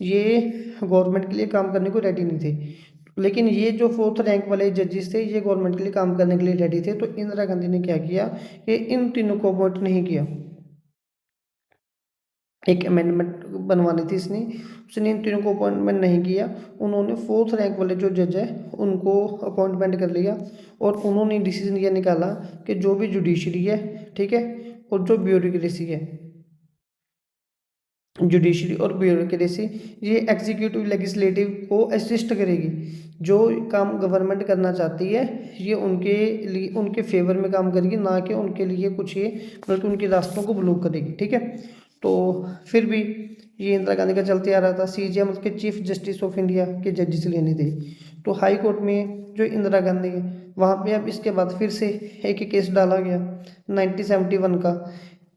ये गवर्नमेंट के लिए काम करने को रेडी नहीं थे। लेकिन ये जो फोर्थ रैंक वाले जजेस थे ये गवर्नमेंट के लिए काम करने के लिए रेडी थे। तो इंदिरा गांधी ने क्या किया कि इन तीनों को अपॉइंट नहीं किया। एक अमेंडमेंट बनवानी थी इसने, उसने इन तीनों को अपॉइंटमेंट नहीं किया। उन्होंने फोर्थ रैंक वाले जो जज है उनको अपॉइंटमेंट कर लिया और उन्होंने डिसीजन ये निकाला कि जो भी जुडिशरी है, ठीक है, और जो ब्यूरोक्रेसी है, जुडिशरी और ब्यूरोक्रेसी, ये एग्जीक्यूटिव लेजिस्लेटिव को असिस्ट करेगी। जो काम गवर्नमेंट करना चाहती है ये उनके लिए, उनके फेवर में काम करेगी, ना कि उनके लिए कुछ ये, बल्कि उनके रास्तों को ब्लॉक करेगी, ठीक है। तो फिर भी ये इंदिरा गांधी का चलते आ रहा था। सीजीएम के चीफ जस्टिस ऑफ इंडिया के जजेस लेने थे। तो हाई कोर्ट में जो इंदिरा गांधी है वहाँ पे अब इसके बाद फिर से एक केस डाला गया 1971 का।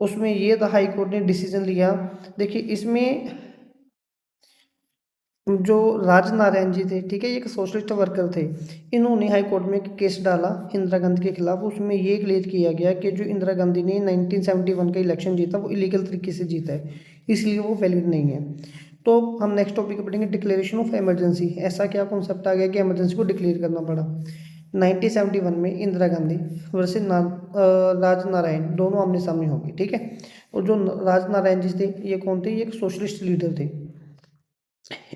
उसमें ये था, हाई कोर्ट ने डिसीजन लिया। देखिए इसमें जो राज नारायण जी थे, ठीक है, ये एक सोशलिस्ट वर्कर थे। इन्होंने हाई कोर्ट में एक केस डाला इंदिरा गांधी के खिलाफ। उसमें ये क्लियर किया गया कि जो इंदिरा गांधी ने 1971 का इलेक्शन जीता वो इलीगल तरीके से जीता है, इसलिए वो वैलिड नहीं है। तो हम नेक्स्ट टॉपिक पढ़ेंगे डिक्लेरेशन ऑफ इमरजेंसी। ऐसा क्या कॉन्सेप्ट आ गया कि इमरजेंसी को डिक्लेयर करना पड़ा। 1971 में इंदिरा गांधी वर्सेस राज नारायण दोनों आमने सामने हो गए, ठीक है। और जो राज नारायण जी थे ये कौन थे, ये एक सोशलिस्ट लीडर थे।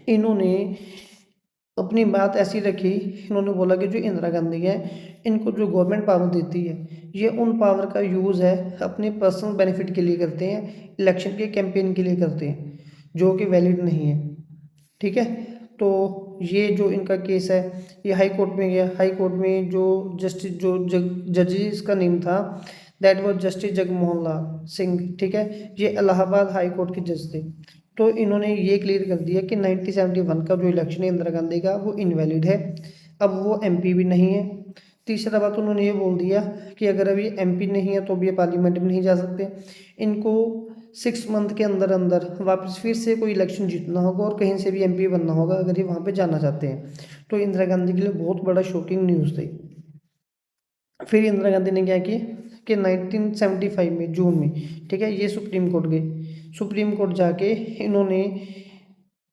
इन्होंने अपनी बात ऐसी रखी, इन्होंने बोला कि जो इंदिरा गांधी है इनको जो गवर्नमेंट पावर देती है ये उन पावर का यूज़ है अपने पर्सनल बेनिफिट के लिए करते हैं, इलेक्शन के कैंपेन के लिए करते हैं, जो कि वैलिड नहीं है। ठीक है, तो ये जो इनका केस है ये हाई कोर्ट में गया। हाई कोर्ट में जो जस्टिस जो जजेस का नेम था दैट वाज जस्टिस जगमोहन लाल सिंह। ठीक है, ये इलाहाबाद हाई कोर्ट के जज थे। तो इन्होंने ये क्लियर कर दिया कि 1971 का जो इलेक्शन है इंदिरा गांधी का वो इनवैलिड है, अब वो एमपी भी नहीं है। तीसरा बात उन्होंने ये बोल दिया कि अगर अभी एमपी नहीं है तो भी ये पार्लियामेंट में नहीं जा सकते, इनको 6 मंथ के अंदर अंदर वापस फिर से कोई इलेक्शन जीतना होगा और कहीं से भी एमपी बनना होगा अगर ये वहाँ पे जाना चाहते हैं। तो इंदिरा गांधी के लिए बहुत बड़ा शॉकिंग न्यूज़ थी। फिर इंदिरा गांधी ने क्या किया कि 1975 में जून में, ठीक है, ये सुप्रीम कोर्ट गए। सुप्रीम कोर्ट जाके इन्होंने,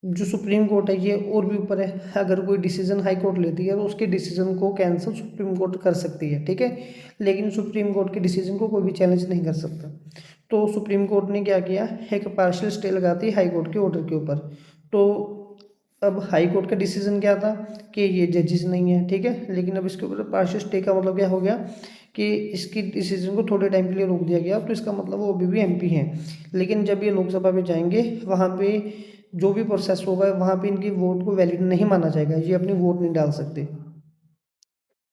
जो सुप्रीम कोर्ट है ये और भी ऊपर है, अगर कोई डिसीजन हाई कोर्ट लेती है तो उसके डिसीजन को कैंसिल सुप्रीम कोर्ट कर सकती है। ठीक है, लेकिन सुप्रीम कोर्ट के डिसीजन को कोई भी चैलेंज नहीं कर सकता। तो सुप्रीम कोर्ट ने क्या किया, एक पार्शियल स्टे लगाती हाई कोर्ट के ऑर्डर के ऊपर। तो अब हाई कोर्ट का डिसीजन क्या था कि ये जजेस नहीं है, ठीक है, लेकिन अब इसके ऊपर पार्शियल स्टे का मतलब क्या हो गया कि इसकी डिसीजन को थोड़े टाइम के लिए रोक दिया गया। तो इसका मतलब वो अभी भी एमपी हैं, लेकिन जब ये लोकसभा में जाएंगे वहाँ पे जो भी प्रोसेस होगा वहाँ पे इनकी वोट को वैलिड नहीं माना जाएगा, ये अपनी वोट नहीं डाल सकते।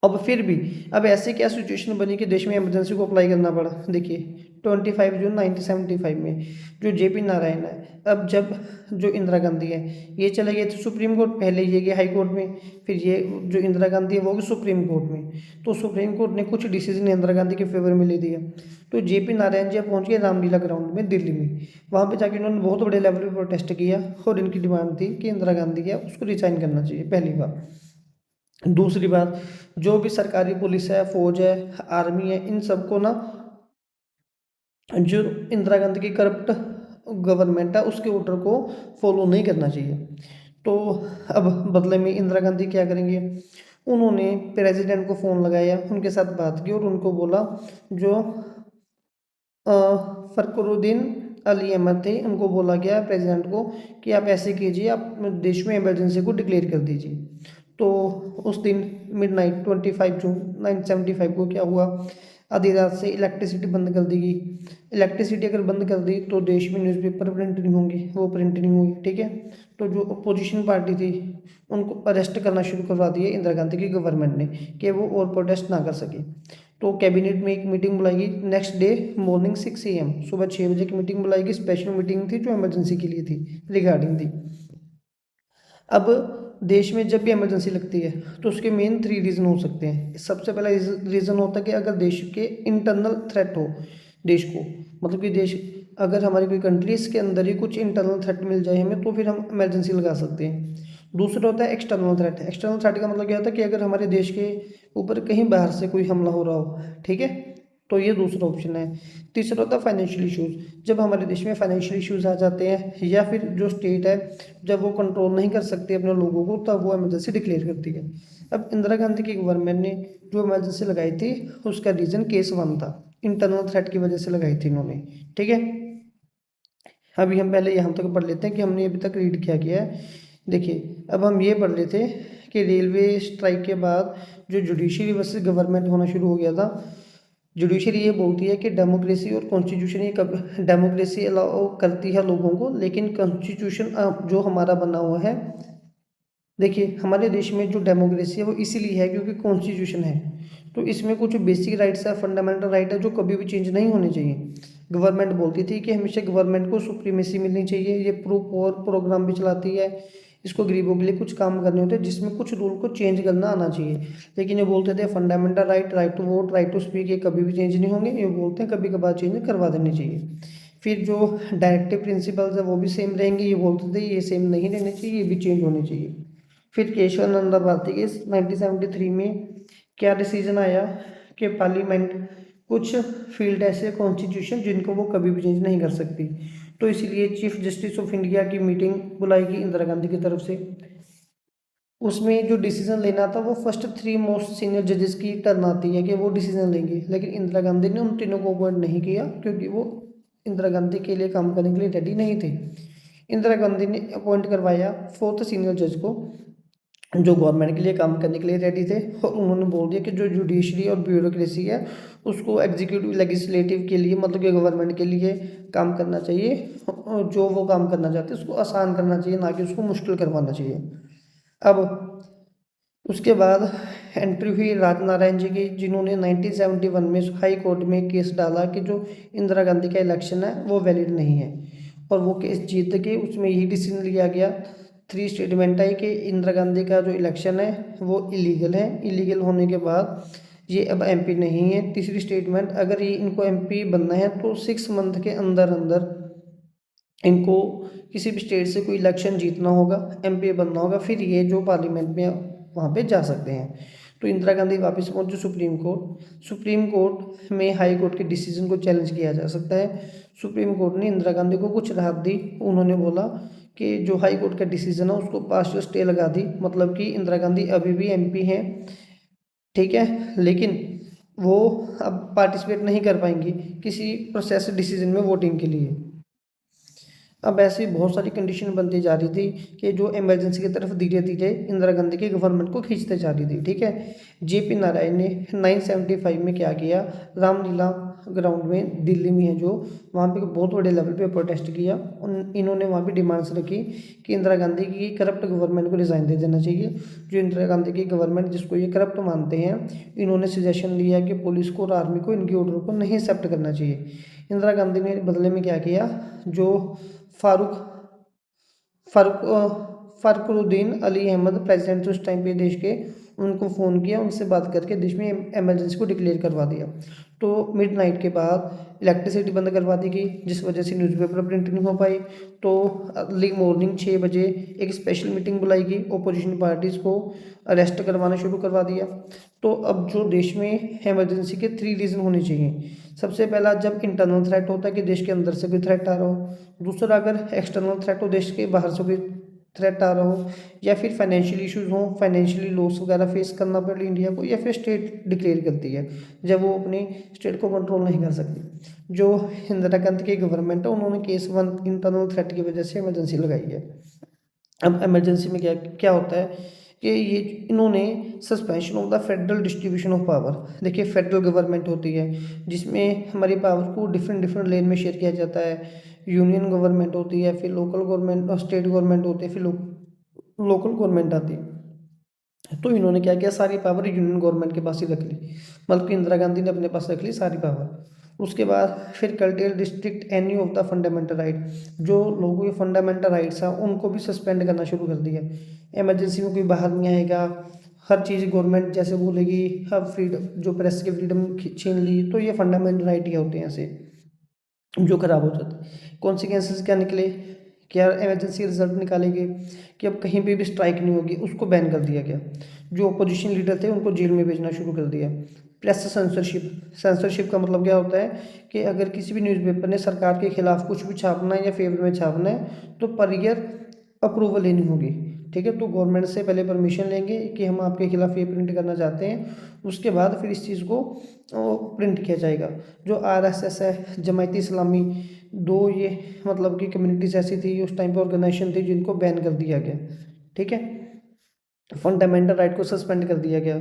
अब फिर भी अब ऐसे क्या सिचुएशन बनी कि देश में इमरजेंसी को अप्लाई करना पड़ा। देखिए 25 जून 1975 में जो जेपी नारायण है, अब जब जो इंदिरा गांधी है ये चले गए थे सुप्रीम कोर्ट, पहले ये गए हाई कोर्ट में, फिर ये जो इंदिरा गांधी है वो गई सुप्रीम कोर्ट में। तो सुप्रीम कोर्ट ने कुछ डिसीजन इंदिरा गांधी के फेवर में ले दिया। तो जेपी नारायण जी पहुंच गए रामलीला ग्राउंड में दिल्ली में। वहाँ पर जाकर इन्होंने बहुत बड़े लेवल पर प्रोटेस्ट किया और इनकी डिमांड थी कि इंदिरा गांधी है उसको रिजाइन करना चाहिए, पहली बात। दूसरी बात, जो भी सरकारी पुलिस है, फौज है, आर्मी है, इन सबको ना जो इंदिरा गांधी की करप्ट गवर्नमेंट है उसके ऑर्डर को फॉलो नहीं करना चाहिए। तो अब बदले में इंदिरा गांधी क्या करेंगे, उन्होंने प्रेसिडेंट को फ़ोन लगाया, उनके साथ बात की और उनको बोला जो फखरुद्दीन अली अहमद थे उनको बोला गया प्रेसिडेंट को कि आप ऐसे कीजिए, आप देश में इमरजेंसी को डिक्लेयर कर दीजिए। तो उस दिन मिडनाइट 25 जून 1975 को क्या हुआ, आधी रात से इलेक्ट्रिसिटी बंद कर दी गई। इलेक्ट्रिसिटी अगर बंद कर दी तो देश में न्यूज़पेपर प्रिंट नहीं होंगे, वो प्रिंट नहीं हुई। ठीक है, तो जो अपोजिशन पार्टी थी उनको अरेस्ट करना शुरू करवा दिया इंदिरा गांधी की गवर्नमेंट ने कि वो और प्रोटेस्ट ना कर सके। तो कैबिनेट में एक मीटिंग बुलाई, नेक्स्ट डे मॉर्निंग 6 AM, सुबह 6 बजे की मीटिंग बुलाई। स्पेशल मीटिंग थी जो इमरजेंसी के लिए थी, रिगार्डिंग थी। अब देश में जब भी इमरजेंसी लगती है तो उसके मेन 3 रीज़न हो सकते हैं। सबसे पहला रीज़न होता है कि अगर देश के इंटरनल थ्रेट हो देश को, मतलब कि देश अगर हमारी कोई कंट्रीज़ के अंदर ही कुछ इंटरनल थ्रेट मिल जाए हमें तो फिर हम इमरजेंसी लगा सकते हैं। दूसरा होता है एक्सटर्नल थ्रेट। एक्सटर्नल थ्रेट का मतलब क्या होता है कि अगर हमारे देश के ऊपर कहीं बाहर से कोई हमला हो रहा हो, ठीक है, तो ये दूसरा ऑप्शन है। तीसरा होता है फाइनेंशियल इश्यूज़, जब हमारे देश में फाइनेंशियल इश्यूज़ आ जाते हैं या फिर जो स्टेट है जब वो कंट्रोल नहीं कर सकती अपने लोगों को तब वो इमरजेंसी डिक्लेयर करती है। अब इंदिरा गांधी की गवर्नमेंट ने जो इमरजेंसी लगाई थी उसका रीज़न केस 1 था, इंटरनल थ्रेट की वजह से लगाई थी इन्होंने। ठीक है, अभी हम पहले यहाँ तक पढ़ लेते हैं कि हमने अभी तक रीड क्या किया है। देखिए अब हम ये पढ़ रहे थे कि रेलवे स्ट्राइक के बाद जो जुडिशरी वर्सेस गवर्नमेंट होना शुरू हो गया था। जुडिशरी ये बोलती है कि डेमोक्रेसी और कॉन्स्टिट्यूशन ये कब डेमोक्रेसी अलाउ करती है लोगों को, लेकिन कॉन्स्टिट्यूशन जो हमारा बना हुआ है, देखिए हमारे देश में जो डेमोक्रेसी है वो इसीलिए है क्योंकि कॉन्स्टिट्यूशन है। तो इसमें कुछ बेसिक राइट्स है, फंडामेंटल राइट है जो कभी भी चेंज नहीं होने चाहिए। गवर्नमेंट बोलती थी कि हमेशा गवर्नमेंट को सुप्रीमेसी मिलनी चाहिए, ये प्रूफ और प्रोग्राम भी चलाती है, इसको गरीबों के लिए कुछ काम करने होते हैं जिसमें कुछ रूल को चेंज करना आना चाहिए। लेकिन ये बोलते थे fundamental right, right to vote, right to speak, ये कभी भी चेंज नहीं होंगे। ये बोलते हैं कभी कभार चेंज करवा देनी चाहिए। फिर जो डायरेक्टिव प्रिंसिपल्स है वो भी सेम रहेंगे, ये बोलते थे ये सेम नहीं रहने चाहिए, ये भी चेंज होने चाहिए। फिर केशवानंद भारती के 1973 में क्या डिसीजन आया कि पार्लियामेंट कुछ फील्ड ऐसे कॉन्स्टिट्यूशन जिनको वो कभी भी चेंज नहीं कर सकती, तो इसीलिए चीफ जस्टिस ऑफ इंडिया की मीटिंग बुलाई गई इंदिरा गांधी की तरफ से। उसमें जो डिसीजन लेना था वो फर्स्ट 3 मोस्ट सीनियर जजेस की टर्न आती है कि वो डिसीजन लेंगे, लेकिन इंदिरा गांधी ने उन तीनों को अपॉइंट नहीं किया क्योंकि वो इंदिरा गांधी के लिए काम करने के लिए रेडी नहीं थे। इंदिरा गांधी ने अपॉइंट करवाया 4th सीनियर जज को, जो गवर्नमेंट के लिए काम करने के लिए रेडी थे, और उन्होंने बोल दिया कि जो जुडिशरी और ब्यूरोक्रेसी है उसको एग्जीक्यूटिव लेजिस्लेटिव के लिए, मतलब कि गवर्नमेंट के लिए काम करना चाहिए, और जो वो काम करना चाहते हैं उसको आसान करना चाहिए, ना कि उसको मुश्किल करवाना चाहिए। अब उसके बाद एंट्री हुई राजनारायण जी की, जिन्होंने 1971 में हाई कोर्ट में केस डाला कि जो इंदिरा गांधी का इलेक्शन है वो वैलिड नहीं है, और वो केस जीत के उसमें यही डिसीजन लिया गया, 3 स्टेटमेंट आई कि इंदिरा गांधी का जो इलेक्शन है वो इलीगल है। इलीगल होने के बाद ये अब एमपी नहीं है। तीसरी स्टेटमेंट, अगर ये इनको एमपी बनना है तो 6 मंथ के अंदर अंदर इनको किसी भी स्टेट से कोई इलेक्शन जीतना होगा, एमपी बनना होगा, फिर ये जो पार्लियामेंट में वहाँ पे जा सकते हैं। तो इंदिरा गांधी वापस पहुंचे सुप्रीम कोर्ट। सुप्रीम कोर्ट में हाई कोर्ट के डिसीजन को चैलेंज किया जा सकता है। सुप्रीम कोर्ट ने इंदिरा गांधी को कुछ राहत दी। उन्होंने बोला कि जो हाई कोर्ट का डिसीजन है उसको पार्शियल स्टे लगा दी, मतलब कि इंदिरा गांधी अभी भी एमपी हैं, ठीक है, लेकिन वो अब पार्टिसिपेट नहीं कर पाएंगी किसी प्रोसेस डिसीजन में वोटिंग के लिए। अब ऐसी बहुत सारी कंडीशन बनती जा रही थी कि जो इमरजेंसी की तरफ धीरे धीरे इंदिरा गांधी की गवर्नमेंट को खींचते जा रही थी, ठीक है। जेपी नारायण ने 975 में क्या किया, रामलीला ग्राउंड में दिल्ली में है जो, वहाँ पे बहुत बड़े लेवल पे प्रोटेस्ट किया। इन्होंने वहाँ पे डिमांड्स रखी कि इंदिरा गांधी की करप्ट गवर्नमेंट को रिजाइन दे देना चाहिए। जो इंदिरा गांधी की गवर्नमेंट जिसको ये करप्ट मानते हैं, इन्होंने सजेशन लिया कि पुलिस को और आर्मी को इनकी ऑर्डर को नहीं एक्सेप्ट करना चाहिए। इंदिरा गांधी ने बदले में क्या किया, जो फारूक फारूक फारुखुद्दीन अली अहमद प्रेसिडेंट थे उस टाइम पे देश के, उनको फ़ोन किया, उनसे बात करके देश में इमरजेंसी को डिक्लेयर करवा दिया। तो मिडनाइट के बाद इलेक्ट्रिसिटी बंद करवा दी गई, जिस वजह से न्यूज़पेपर प्रिंट नहीं हो पाई। तो अर्ली मॉर्निंग 6 बजे एक स्पेशल मीटिंग बुलाई गई, ओपोजिशन पार्टीज़ को अरेस्ट करवाना शुरू करवा दिया। तो अब जो देश में इमरजेंसी के 3 रीज़न होने चाहिए। सबसे पहला, जब इंटरनल थ्रेट होता है कि देश के अंदर से कोई थ्रेट आ रहा हो। दूसरा, अगर एक्सटर्नल थ्रेट हो, देश के बाहर से कोई थ्रेट आ रहा हो, या फिर फाइनेंशियल इश्यूज हो, फाइनेंशियली लॉस वगैरह फेस करना पड़े इंडिया को, या फिर स्टेट डिक्लेयर करती है जब वो अपनी स्टेट को कंट्रोल नहीं कर सकती। जो इंदिरा गांधी की गवर्नमेंट है उन्होंने केस 1 इंटरनल थ्रेट की वजह से इमरजेंसी लगाई है। अब इमरजेंसी में क्या क्या होता है कि ये इन्होंने suspension of the federal distribution of power, देखिए फेडरल गवर्नमेंट होती है जिसमें हमारी पावर को डिफरेंट डिफरेंट लेन में शेयर किया जाता है। यूनियन गवर्नमेंट होती है, फिर लोकल गवर्नमेंट और स्टेट गवर्नमेंट होती है, फिर लोकल गवर्नमेंट आती है। तो इन्होंने क्या किया, सारी पावर यूनियन गवर्नमेंट के पास ही रख ली, मतलब कि इंदिरा गांधी ने अपने पास रख ली सारी पावर। उसके बाद फिर curtailed district any of the fundamental right, जो लोगों के फंडामेंटल राइट्स हैं उनको भी सस्पेंड करना शुरू कर दिया। इमरजेंसी में कोई बाहर नहीं आएगा, हर चीज़ गवर्नमेंट जैसे बोलेगी। अब फ्रीडम, जो प्रेस की फ्रीडम छीन ली, तो ये फंडामेंटल राइट ही होते हैं ऐसे जो खराब हो जाते हैं। कॉन्सिक्वेंसेस क्या निकले, क्या इमरजेंसी रिजल्ट निकाले गए कि अब कहीं पे भी स्ट्राइक नहीं होगी, उसको बैन कर दिया गया। जो अपोजिशन लीडर थे उनको जेल में भेजना शुरू कर दिया। प्रेस सेंसरशिप, सेंसरशिप का मतलब क्या होता है कि अगर किसी भी न्यूज़पेपर ने सरकार के खिलाफ कुछ भी छापना है या फेवर में छापना है तो पर ईयर अप्रूवल लेनी होगी, ठीक है। तो गवर्नमेंट से पहले परमिशन लेंगे कि हम आपके खिलाफ ये प्रिंट करना चाहते हैं, उसके बाद फिर इस चीज़ को प्रिंट किया जाएगा। जो आरएसएस है, जमायती इस्लामी, दो ये मतलब कि कम्युनिटीज़ ऐसी थी उस टाइम पे, ऑर्गेनाइजेशन थी, जिनको बैन कर दिया गया, ठीक है। फंडामेंटल राइट को सस्पेंड कर दिया गया।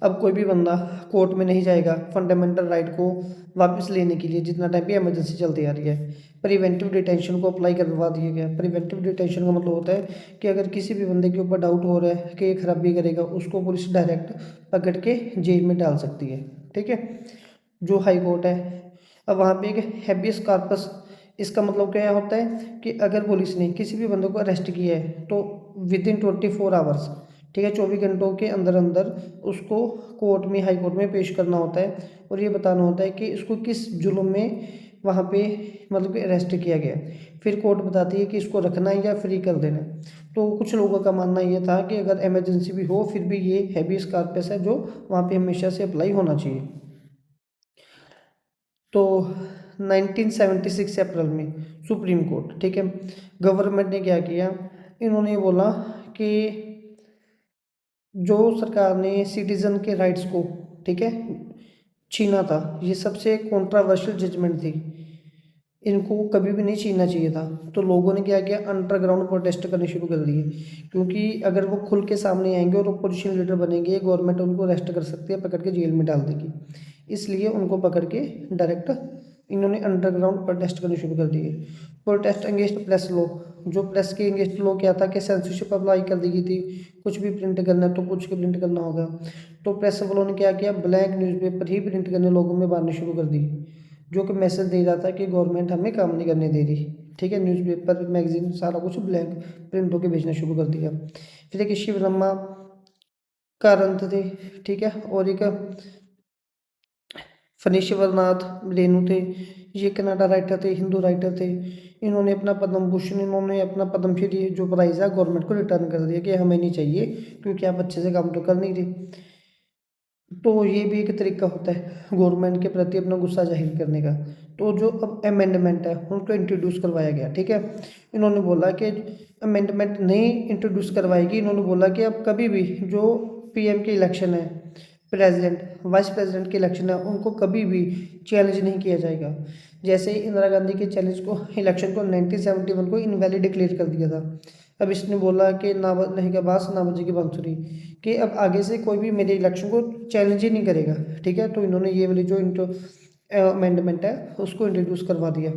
अब कोई भी बंदा कोर्ट में नहीं जाएगा फंडामेंटल राइट को वापस लेने के लिए, जितना टाइम भी इमरजेंसी चलती आ रही है। प्रिवेंटिव डिटेंशन को अप्लाई करवा दिया गया। प्रिवेंटिव डिटेंशन का मतलब होता है कि अगर किसी भी बंदे के ऊपर डाउट हो रहा है कि ये खराबी करेगा, उसको पुलिस डायरेक्ट पकड़ के जेल में डाल सकती है, ठीक है। जो हाई कोर्ट है, अब वहाँ पे एक हैबियस कॉर्पस, इसका मतलब क्या होता है कि अगर पुलिस ने किसी भी बंदे को अरेस्ट किया है तो विद इन 24 आवर्स, ठीक है, 24 घंटों के अंदर अंदर उसको कोर्ट में, हाई कोर्ट में पेश करना होता है, और ये बताना होता है कि इसको किस जुल्म में वहाँ पे मतलब कि अरेस्ट किया गया। फिर कोर्ट बताती है कि इसको रखना है या फ्री कर देना है। तो कुछ लोगों का मानना ये था कि अगर इमरजेंसी भी हो फिर भी ये हैबियस कॉर्पस है जो वहाँ पे हमेशा से अप्लाई होना चाहिए। तो 1976 अप्रैल में सुप्रीम कोर्ट, ठीक है, गवर्नमेंट ने क्या किया, इन्होंने बोला कि जो सरकार ने सिटीजन के राइट्स को, ठीक है, छीना था, ये सबसे कंट्रोवर्शियल जजमेंट थी। इनको कभी भी नहीं छीनना चाहिए था। तो लोगों ने क्या किया, अंडरग्राउंड प्रोटेस्ट करने शुरू कर दिए, क्योंकि अगर वो खुल के सामने आएंगे और अपोजिशन लीडर बनेंगे, गवर्नमेंट उनको अरेस्ट कर सकती है, पकड़ के जेल में डाल देगी। इसलिए उनको पकड़ के डायरेक्ट इन्होंने अंडरग्राउंड प्रोटेस्ट करने शुरू कर दिए। प्रोटेस्ट अगेंस्ट प्रेस लॉ, जो प्रेस के अगेंस्ट लॉ क्या था कि सेंसरशिप अप्लाई कर दी गई थी, कुछ भी प्रिंट करना है तो पूछ के प्रिंट करना होगा। तो प्रेस वालों ने क्या किया, ब्लैक न्यूज़पेपर ही प्रिंट करने लोगों में बांटने शुरू कर दी, जो कि मैसेज दे रहा था कि गवर्नमेंट हमें काम नहीं करने दे रही। ठीक है, न्यूज़पेपर मैगजीन सारा कुछ ब्लैक प्रिंट होकर भेजना शुरू कर दिया। फिर एक शिव वर्मा का रंत थे, ठीक है, और एक फणीश्वरनाथ रेणु थे, ये कन्नड़ा राइटर थे, हिंदू राइटर थे। इन्होंने अपना पद्म भूषण, इन्होंने अपना पद्मश्री जो प्राइज़ है गवर्नमेंट को रिटर्न कर दिया कि हमें नहीं चाहिए, क्योंकि आप अच्छे से काम तो कर नहीं रहे। तो ये भी एक तरीका होता है गवर्नमेंट के प्रति अपना गुस्सा जाहिर करने का। तो जो अब अमेंडमेंट है उनको इंट्रोड्यूस करवाया गया, ठीक है। इन्होंने बोला कि अमेंडमेंट नहीं इंट्रोड्यूस करवाएगी, इन्होंने बोला कि अब कभी भी जो पीएम के इलेक्शन है, प्रेसिडेंट वाइस प्रेसिडेंट के इलेक्शन है, उनको कभी भी चैलेंज नहीं किया जाएगा। जैसे ही इंदिरा गांधी के चैलेंज को, इलेक्शन को 1971 को इनवैलिड डिक्लेयर कर दिया था। अब इसने बोला कि ना रहेगा बास ना बजेगी बांसुरी, कि अब आगे से कोई भी मेरे इलेक्शन को चैलेंज ही नहीं करेगा, ठीक है। तो इन्होंने ये वाली जो अमेंडमेंट है उसको इंट्रोड्यूस करवा दिया,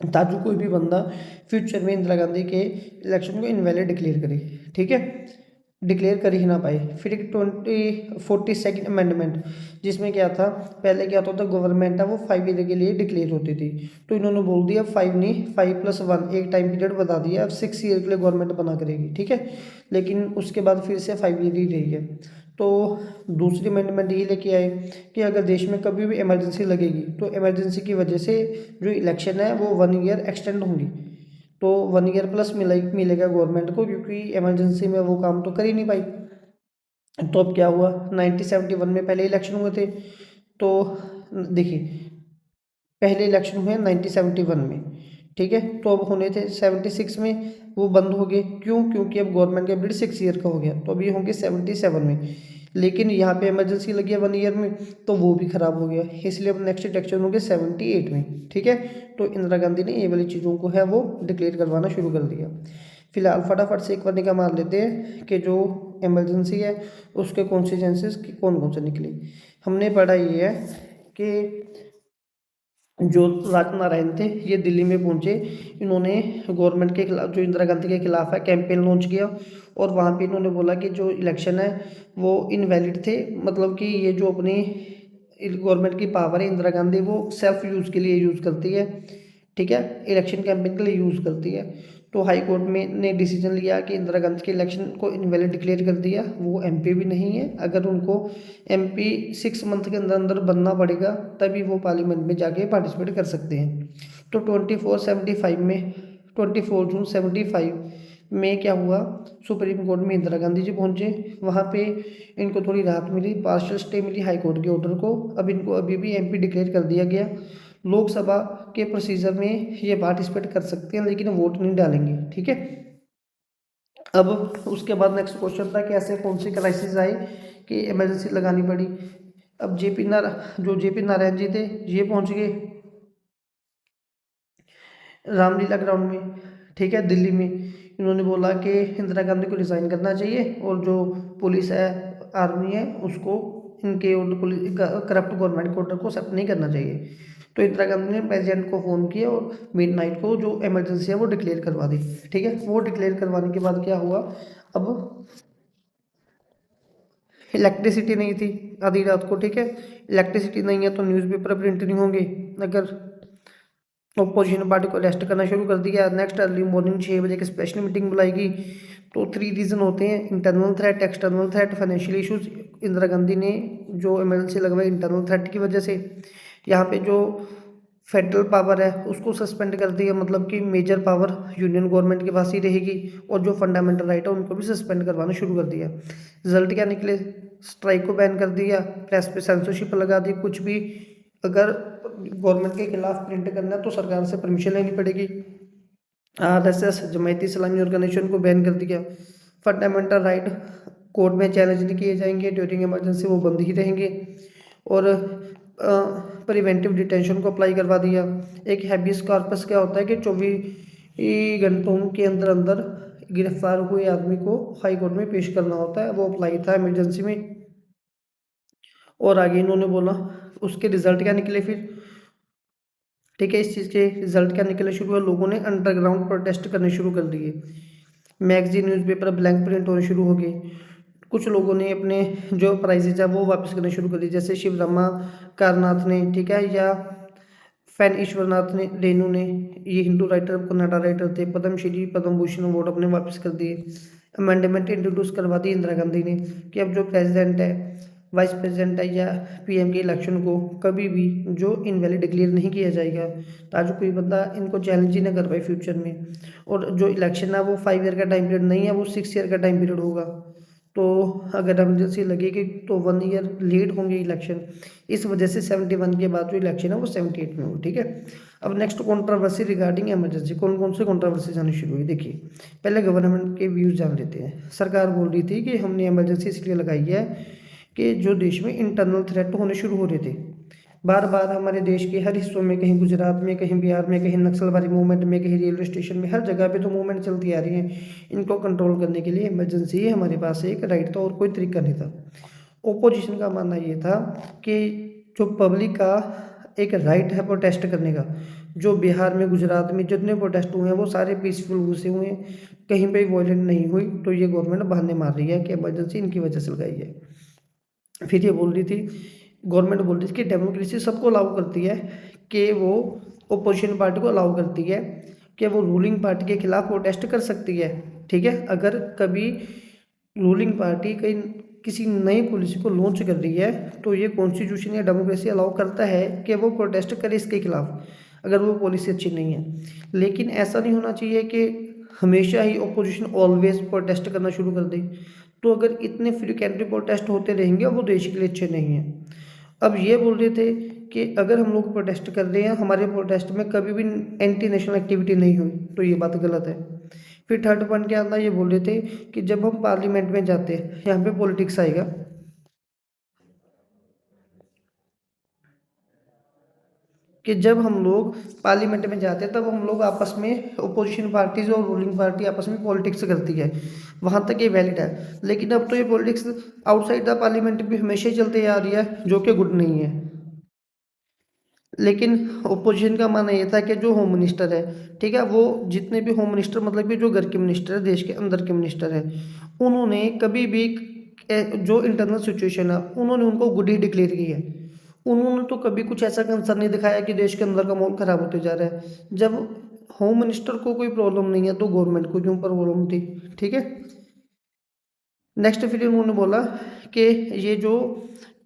ताकि कोई भी बंदा फ्यूचर में इंदिरा गांधी के इलेक्शन को इनवैलिड डिक्लेयर करे, ठीक है, डिक्लेयर कर ही ना पाए। फिर एक 42nd अमेंडमेंट, जिसमें क्या था, पहले क्या होता था, गवर्नमेंट है वो 5 ईयर के लिए डिक्लेयर होती थी। तो इन्होंने बोल दिया 5 नहीं, 5+1 एक टाइम पीरियड बता दिया, अब 6 ईयर के लिए गवर्नमेंट बना करेगी, ठीक है। लेकिन उसके बाद फिर से 5 ईयर ही रही है। तो दूसरी अमेंडमेंट ये लेके आए कि अगर देश में कभी भी इमरजेंसी लगेगी तो इमरजेंसी की वजह से जो इलेक्शन है वो 1 ईयर एक्सटेंड होंगी। तो 1 ईयर प्लस मिलेगा गवर्नमेंट को, क्योंकि इमरजेंसी में वो काम तो कर ही नहीं पाई। तो अब क्या हुआ, 1971 में पहले इलेक्शन हुए थे। तो देखिए, पहले इलेक्शन हुए 1971 में, ठीक है। तो अब होने थे 76 में, वो बंद हो गए। क्यों? क्योंकि अब गवर्नमेंट का पीरियड 6 ईयर का हो गया, तो अभी होंगे 77 में। लेकिन यहाँ पे इमरजेंसी लगी है 1 ईयर में, तो वो भी खराब हो गया, इसलिए अब नेक्स्ट इलेक्शन होंगे 78 में, ठीक है। तो इंदिरा गांधी ने ये वाली चीज़ों को है वो डिक्लेयर करवाना शुरू कर दिया। फिलहाल फटाफट से एक बार निकाह मार लेते हैं कि जो इमरजेंसी है उसके कॉन्सिक्वेंसेस कौन कौन से निकले। हमने पढ़ा ये है कि जो राजनारायण थे ये दिल्ली में पहुंचे, इन्होंने गवर्नमेंट के खिलाफ, जो इंदिरा गांधी के खिलाफ है, कैंपेन लॉन्च किया। और वहाँ पे इन्होंने बोला कि जो इलेक्शन है वो इनवैलिड थे, मतलब कि ये जो अपनी गवर्नमेंट की पावर है, इंदिरा गांधी वो सेल्फ यूज़ के लिए यूज़ करती है, ठीक है, इलेक्शन कैंपेन के लिए यूज़ करती है। तो हाई कोर्ट में ने डिसीजन लिया कि इंदिरा गांधी के इलेक्शन को इनवैलिड डिक्लेयर कर दिया, वो एमपी भी नहीं है। अगर उनको एमपी 6 मंथ के अंदर अंदर बनना पड़ेगा, तभी वो पार्लियामेंट में जाके पार्टिसिपेट कर सकते हैं। तो 24 जून 75 में क्या हुआ, सुप्रीम कोर्ट में इंदिरा गांधी जी पहुंचे। वहाँ पे इनको थोड़ी राहत मिली, पार्शियल स्टे मिली हाई कोर्ट के ऑर्डर को। अब इनको अभी भी एमपी डिक्लेयर कर दिया गया। लोकसभा के प्रोसीजर में ये पार्टिसिपेट कर सकते हैं, लेकिन वोट नहीं डालेंगे, ठीक है। अब उसके बाद नेक्स्ट क्वेश्चन था कि ऐसे कौन सी क्राइसिस आई कि इमरजेंसी लगानी पड़ी। अब जेपी नारायण जी थे, ये पहुंच गए रामलीला ग्राउंड में, ठीक है, दिल्ली में। इन्होंने बोला कि इंदिरा गांधी को रिज़ाइन करना चाहिए, और जो पुलिस है, आर्मी है, उसको इनके करप्ट गवर्नमेंट के ऑर्डर को एक्सेप्ट नहीं करना चाहिए। तो इंदिरा गांधी ने प्रेसिडेंट को फ़ोन किया और मिडनाइट को जो इमरजेंसी है वो डिक्लेयर करवा दी, ठीक है। वो डिक्लेयर करवाने के बाद क्या हुआ, अब इलेक्ट्रिसिटी नहीं थी आधी रात को, ठीक है। इलेक्ट्रिसिटी नहीं है तो न्यूज़पेपर प्रिंट नहीं होंगे। अगर अपोजिशन पार्टी को अरेस्ट करना शुरू कर दिया, नेक्स्ट अर्ली मॉर्निंग 6 बजे की स्पेशल मीटिंग बुलाएगी। तो 3 रीज़न होते हैं, internal threat, external threat, financial issues. Indira Gandhi ने जो इमरजेंसी लगवाई इंटरनल थ्रेट की वजह से। यहाँ पे जो फेडरल पावर है उसको सस्पेंड कर दिया, मतलब कि मेजर पावर यूनियन गवर्नमेंट के पास ही रहेगी, और जो फंडामेंटल राइट है उनको भी सस्पेंड करवाना शुरू कर दिया। रिजल्ट क्या निकले, स्ट्राइक को बैन कर दिया, प्रेस पे सेंसरशिप लगा दी, कुछ भी अगर गवर्नमेंट के खिलाफ प्रिंट करना है तो सरकार से परमिशन लेनी पड़ेगी। आरएसएस जमायती इस्लामी ऑर्गेनाइजेशन को बैन कर दिया। फंडामेंटल राइट कोर्ट में चैलेंज नहीं किए जाएंगे, ड्यूरिंग इमरजेंसी वो बंद ही रहेंगे। और प्रिवेंटिव डिटेंशन को अप्लाई करवा दिया। एक हैबियस कॉर्पस क्या होता है कि 24 घंटों के अंदर अंदर गिरफ्तार हुए आदमी को हाई कोर्ट में पेश करना होता है, वो अप्लाई था इमरजेंसी में। और आगे इन्होंने बोला उसके रिजल्ट क्या निकले फिर, ठीक है। इस चीज़ के रिजल्ट क्या निकले शुरू हुआ, लोगों ने अंडरग्राउंड प्रोटेस्ट करने शुरू कर दिए, मैगजीन न्यूज़पेपर ब्लैंक प्रिंट होने शुरू हो गए, कुछ लोगों ने अपने जो प्राइजेज है वो वापस करने शुरू कर दिए, जैसे शिवरामा कारनाथ ने, ठीक है, या फैन ईश्वरनाथ ने रेनू ने, ये हिंदू राइटर कन्नाडा राइटर थे, पद्मश्री पद्म भूषण अवार्ड अपने वापस कर दिए। अमेंडमेंट इंट्रोड्यूस करवा दी इंदिरा गांधी ने कि अब जो प्रेसिडेंट है, वाइस प्रेसिडेंट है या पीएम के इलेक्शन को कभी भी जो इनवैलिड डिक्लेयर नहीं किया जाएगा, ताकि कोई बंदा इनको चैलेंज ही ना कर पाए फ्यूचर में। और जो इलेक्शन है वो 5 ईयर का टाइम पीरियड नहीं है, वो 6 ईयर का टाइम पीरियड होगा। तो अगर इमरजेंसी लगेगी तो 1 ईयर लेट होंगे इलेक्शन, इस वजह से 71 के बाद जो इलेक्शन है वो 78 में हो, ठीक है। अब नेक्स्ट कंट्रोवर्सी रिगार्डिंग इमरजेंसी, कौन कौन से कंट्रोवर्सी जानी शुरू हुई देखिए। पहले गवर्नमेंट के व्यूज़ जान लेते हैं। सरकार बोल रही थी कि हमने इमरजेंसी इसलिए लगाई है कि जो देश में इंटरनल थ्रेट होने शुरू हो रहे थे, बार बार हमारे देश के हर हिस्सों में, कहीं गुजरात में, कहीं बिहार में, कहीं नक्सलवादी मूवमेंट में, कहीं रेलवे स्टेशन में, हर जगह पे तो मूवमेंट चलती आ रही है। इनको कंट्रोल करने के लिए इमरजेंसी ही हमारे पास एक राइट था और कोई तरीका नहीं था। ओपोजिशन का मानना ये था कि जो पब्लिक का एक राइट है प्रोटेस्ट करने का, जो बिहार में गुजरात में जितने प्रोटेस्ट हुए हैं वो सारे पीसफुल से हुए हैं, कहीं पे वायलेंट नहीं हुई। तो ये गवर्नमेंट बहाने मार रही है कि इमरजेंसी इनकी वजह से लगाई है। फिर ये बोल रही थी, गवर्नमेंट बोल रही थी कि डेमोक्रेसी सबको अलाउ करती है कि वो ओपोजिशन पार्टी को अलाउ करती है कि वो रूलिंग पार्टी के खिलाफ प्रोटेस्ट कर सकती है, ठीक है। अगर कभी रूलिंग पार्टी कहीं किसी नई पॉलिसी को लॉन्च कर रही है तो ये कॉन्स्टिट्यूशन या डेमोक्रेसी अलाउ करता है कि वो प्रोटेस्ट करे इसके खिलाफ, अगर वो पॉलिसी अच्छी नहीं है। लेकिन ऐसा नहीं होना चाहिए कि हमेशा ही अपोजिशन ऑलवेज प्रोटेस्ट करना शुरू कर दे। तो अगर इतने फ्रीक्वेंटली प्रोटेस्ट होते रहेंगे वो देश के लिए अच्छे नहीं हैं। अब ये बोल रहे थे कि अगर हम लोग प्रोटेस्ट कर रहे हैं, हमारे प्रोटेस्ट में कभी भी एंटी नेशनल एक्टिविटी नहीं हुई, तो ये बात गलत है। फिर थर्ड पॉइंट क्या था, ये बोल रहे थे कि जब हम पार्लियामेंट में जाते हैं, यहाँ पे पॉलिटिक्स आएगा, कि जब हम लोग पार्लियामेंट में जाते हैं तब हम लोग आपस में अपोजिशन पार्टीज और रूलिंग पार्टी आपस में पॉलिटिक्स करती है, वहाँ तक ये वैलिड है। लेकिन अब तो ये पॉलिटिक्स आउटसाइड द पार्लियामेंट भी हमेशा ही चलते आ रही है, जो कि गुड नहीं है। लेकिन ओपोजिशन का मानना ये था कि जो होम मिनिस्टर है, ठीक है, वो जितने भी होम मिनिस्टर मतलब कि जो घर के मिनिस्टर है, देश के अंदर के मिनिस्टर है, उन्होंने कभी भी जो इंटरनल सिचुएशन है उन्होंने उनको गुड ही डिक्लेयर की है। उन्होंने तो कभी कुछ ऐसा कंसर्न नहीं दिखाया कि देश के अंदर का माहौल खराब होते जा रहा है। जब होम मिनिस्टर को कोई प्रॉब्लम नहीं है तो गवर्नमेंट को क्यों प्रॉब्लम थी, ठीक है। नेक्स्ट फिर उन्होंने बोला कि ये जो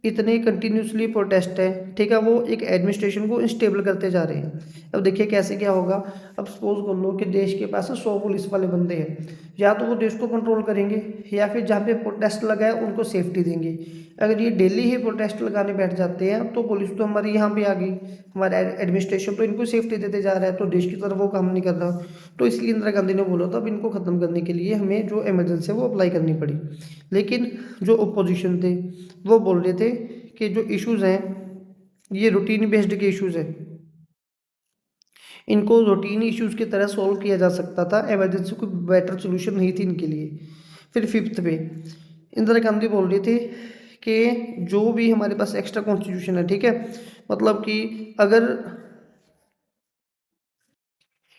इतने कंटिन्यूसली प्रोटेस्ट है, ठीक है, वो एक एडमिनिस्ट्रेशन को इंस्टेबल करते जा रहे हैं। अब देखिए कैसे क्या होगा। अब सपोज कर लो कि देश के पास 100 पुलिस वाले बंदे हैं, या तो वो देश को कंट्रोल करेंगे या फिर जहाँ पे प्रोटेस्ट लगा है उनको सेफ्टी देंगे। अगर ये डेली ही प्रोटेस्ट लगाने बैठ जाते हैं तो पुलिस तो हमारी यहाँ पे आ गई, हमारा एडमिनिस्ट्रेशन तो इनको सेफ्टी देते जा रहा है, तो देश की तरफ वो काम नहीं कर रहा। तो इसलिए इंदिरा गांधी ने बोला था अब इनको ख़त्म करने के लिए हमें जो इमरजेंसी है वो अप्लाई करनी पड़ी। लेकिन जो अपोजिशन थे वो बोल रहे थे कि जो इश्यूज़ हैं ये रूटीन बेस्ड के इश्यूज़ हैं, इनको रूटीन इश्यूज़ की तरह सॉल्व किया जा सकता था, इमरजेंसी कोई बेटर सोल्यूशन नहीं थी इनके लिए। फिर फिफ्थ पे इंदिरा गांधी बोल रही थी कि जो भी हमारे पास एक्स्ट्रा कॉन्स्टिट्यूशन है, ठीक है, मतलब कि अगर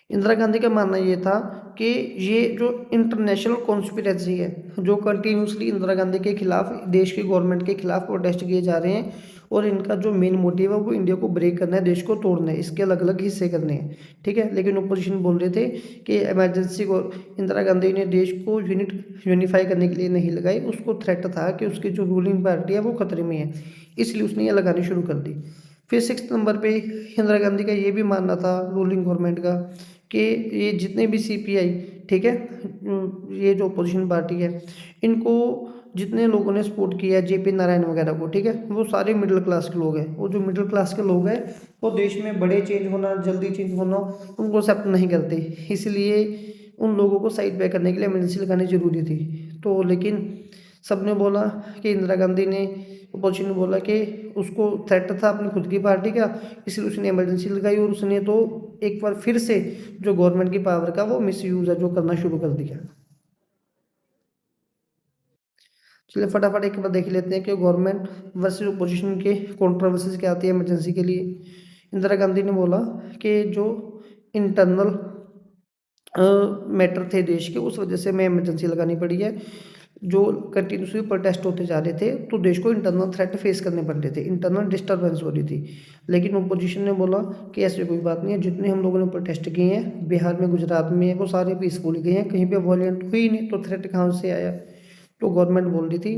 इंदिरा गांधी का मानना ये था कि ये जो इंटरनेशनल कॉन्स्पिरेसी है, जो कंटिन्यूसली इंदिरा गांधी के खिलाफ, देश की गवर्नमेंट के खिलाफ प्रोटेस्ट किए जा रहे हैं, और इनका जो मेन मोटिव है वो इंडिया को ब्रेक करना है, देश को तोड़ना है, इसके अलग अलग हिस्से करने हैं, ठीक है। लेकिन अपोजिशन बोल रहे थे कि इमरजेंसी को इंदिरा गांधी ने देश को यूनिफाई करने के लिए नहीं लगाई, उसको थ्रेट था कि उसकी जो रूलिंग पार्टी है वो खतरे में है, इसलिए उसने ये लगानी शुरू कर दी। फिर 6 नंबर पे इंदिरा गांधी का ये भी मानना था रूलिंग गवर्नमेंट का कि ये जितने भी सीपीआई, ठीक है, ये जो अपोजिशन पार्टी है, इनको जितने लोगों ने सपोर्ट किया है, जेपी नारायण वगैरह को, ठीक है, वो सारे मिडिल क्लास के लोग हैं। वो जो मिडिल क्लास के लोग हैं वो देश में बड़े चेंज होना, जल्दी चेंज होना उनको एक्सेप्ट नहीं करते, इसलिए उन लोगों को साइड पे करने के लिए इमरजेंसी लगानी जरूरी थी। तो लेकिन सबने बोला कि इंदिरा गांधी ने अपोजिशन ने बोला कि उसको थ्रेट था अपनी खुद की पार्टी का, इसलिए उसने इमरजेंसी लगाई और उसने तो एक बार फिर से जो गवर्नमेंट की पावर का वो मिस यूज़ है जो करना शुरू कर दिया। चलिए फटाफट एक बार देख लेते हैं कि गवर्नमेंट वर्सेस ओपोजिशन के कंट्रोवर्सीज क्या आती है इमरजेंसी के लिए। इंदिरा गांधी ने बोला कि जो इंटरनल मैटर थे देश के, उस वजह से हमें इमरजेंसी लगानी पड़ी है। जो कंटिन्यूसली प्रोटेस्ट होते जा रहे थे तो देश को इंटरनल थ्रेट फेस करने पड़ रहे थे, इंटरनल डिस्टर्बेंस हो रही थी। लेकिन ओपोजिशन ने बोला कि ऐसी कोई बात नहीं है, जितने हम लोगों ने प्रोटेस्ट किए हैं बिहार में, गुजरात में, वो सारे पीसफुल गए हैं, कहीं पे वॉयलेंट हुई नहीं, तो थ्रेट कहाँ से आया। तो गवर्नमेंट बोल रही थी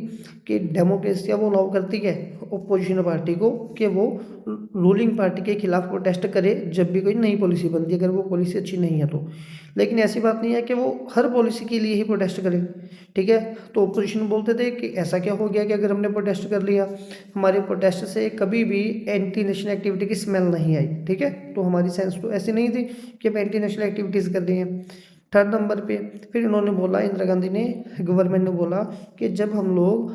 कि डेमोक्रेसी वो अलाउ करती है ओपोजिशन पार्टी को कि वो रूलिंग पार्टी के खिलाफ प्रोटेस्ट करे जब भी कोई नई पॉलिसी बनती है, अगर वो पॉलिसी अच्छी नहीं है तो। लेकिन ऐसी बात नहीं है कि वो हर पॉलिसी के लिए ही प्रोटेस्ट करे, ठीक है। तो ओपोजिशन बोलते थे कि ऐसा क्या हो गया कि अगर हमने प्रोटेस्ट कर लिया, हमारे प्रोटेस्ट से कभी भी एंटी नेशनल एक्टिविटी की स्मेल नहीं आई, ठीक है। तो हमारी सेंस तो ऐसी नहीं थी कि हम एंटी नेशनल एक्टिविटीज़ कर रही हैं। थर्ड नंबर पे फिर इन्होंने बोला, इंदिरा गांधी ने, गवर्नमेंट ने बोला कि जब हम लोग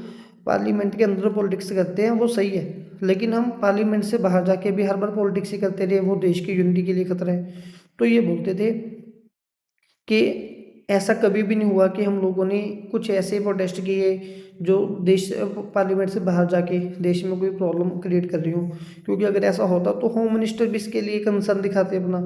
पार्लियामेंट के अंदर पॉलिटिक्स करते हैं वो सही है, लेकिन हम पार्लियामेंट से बाहर जाके भी हर बार पॉलिटिक्स ही करते रहे, वो देश की यूनिटी के लिए खतरा है। तो ये बोलते थे कि ऐसा कभी भी नहीं हुआ कि हम लोगों ने कुछ ऐसे प्रोटेस्ट किए जो देश पार्लियामेंट से बाहर जाके देश में कोई प्रॉब्लम क्रिएट कर रही हो, क्योंकि अगर ऐसा होता तो होम मिनिस्टर भी इसके लिए कंसर्न दिखाते अपना।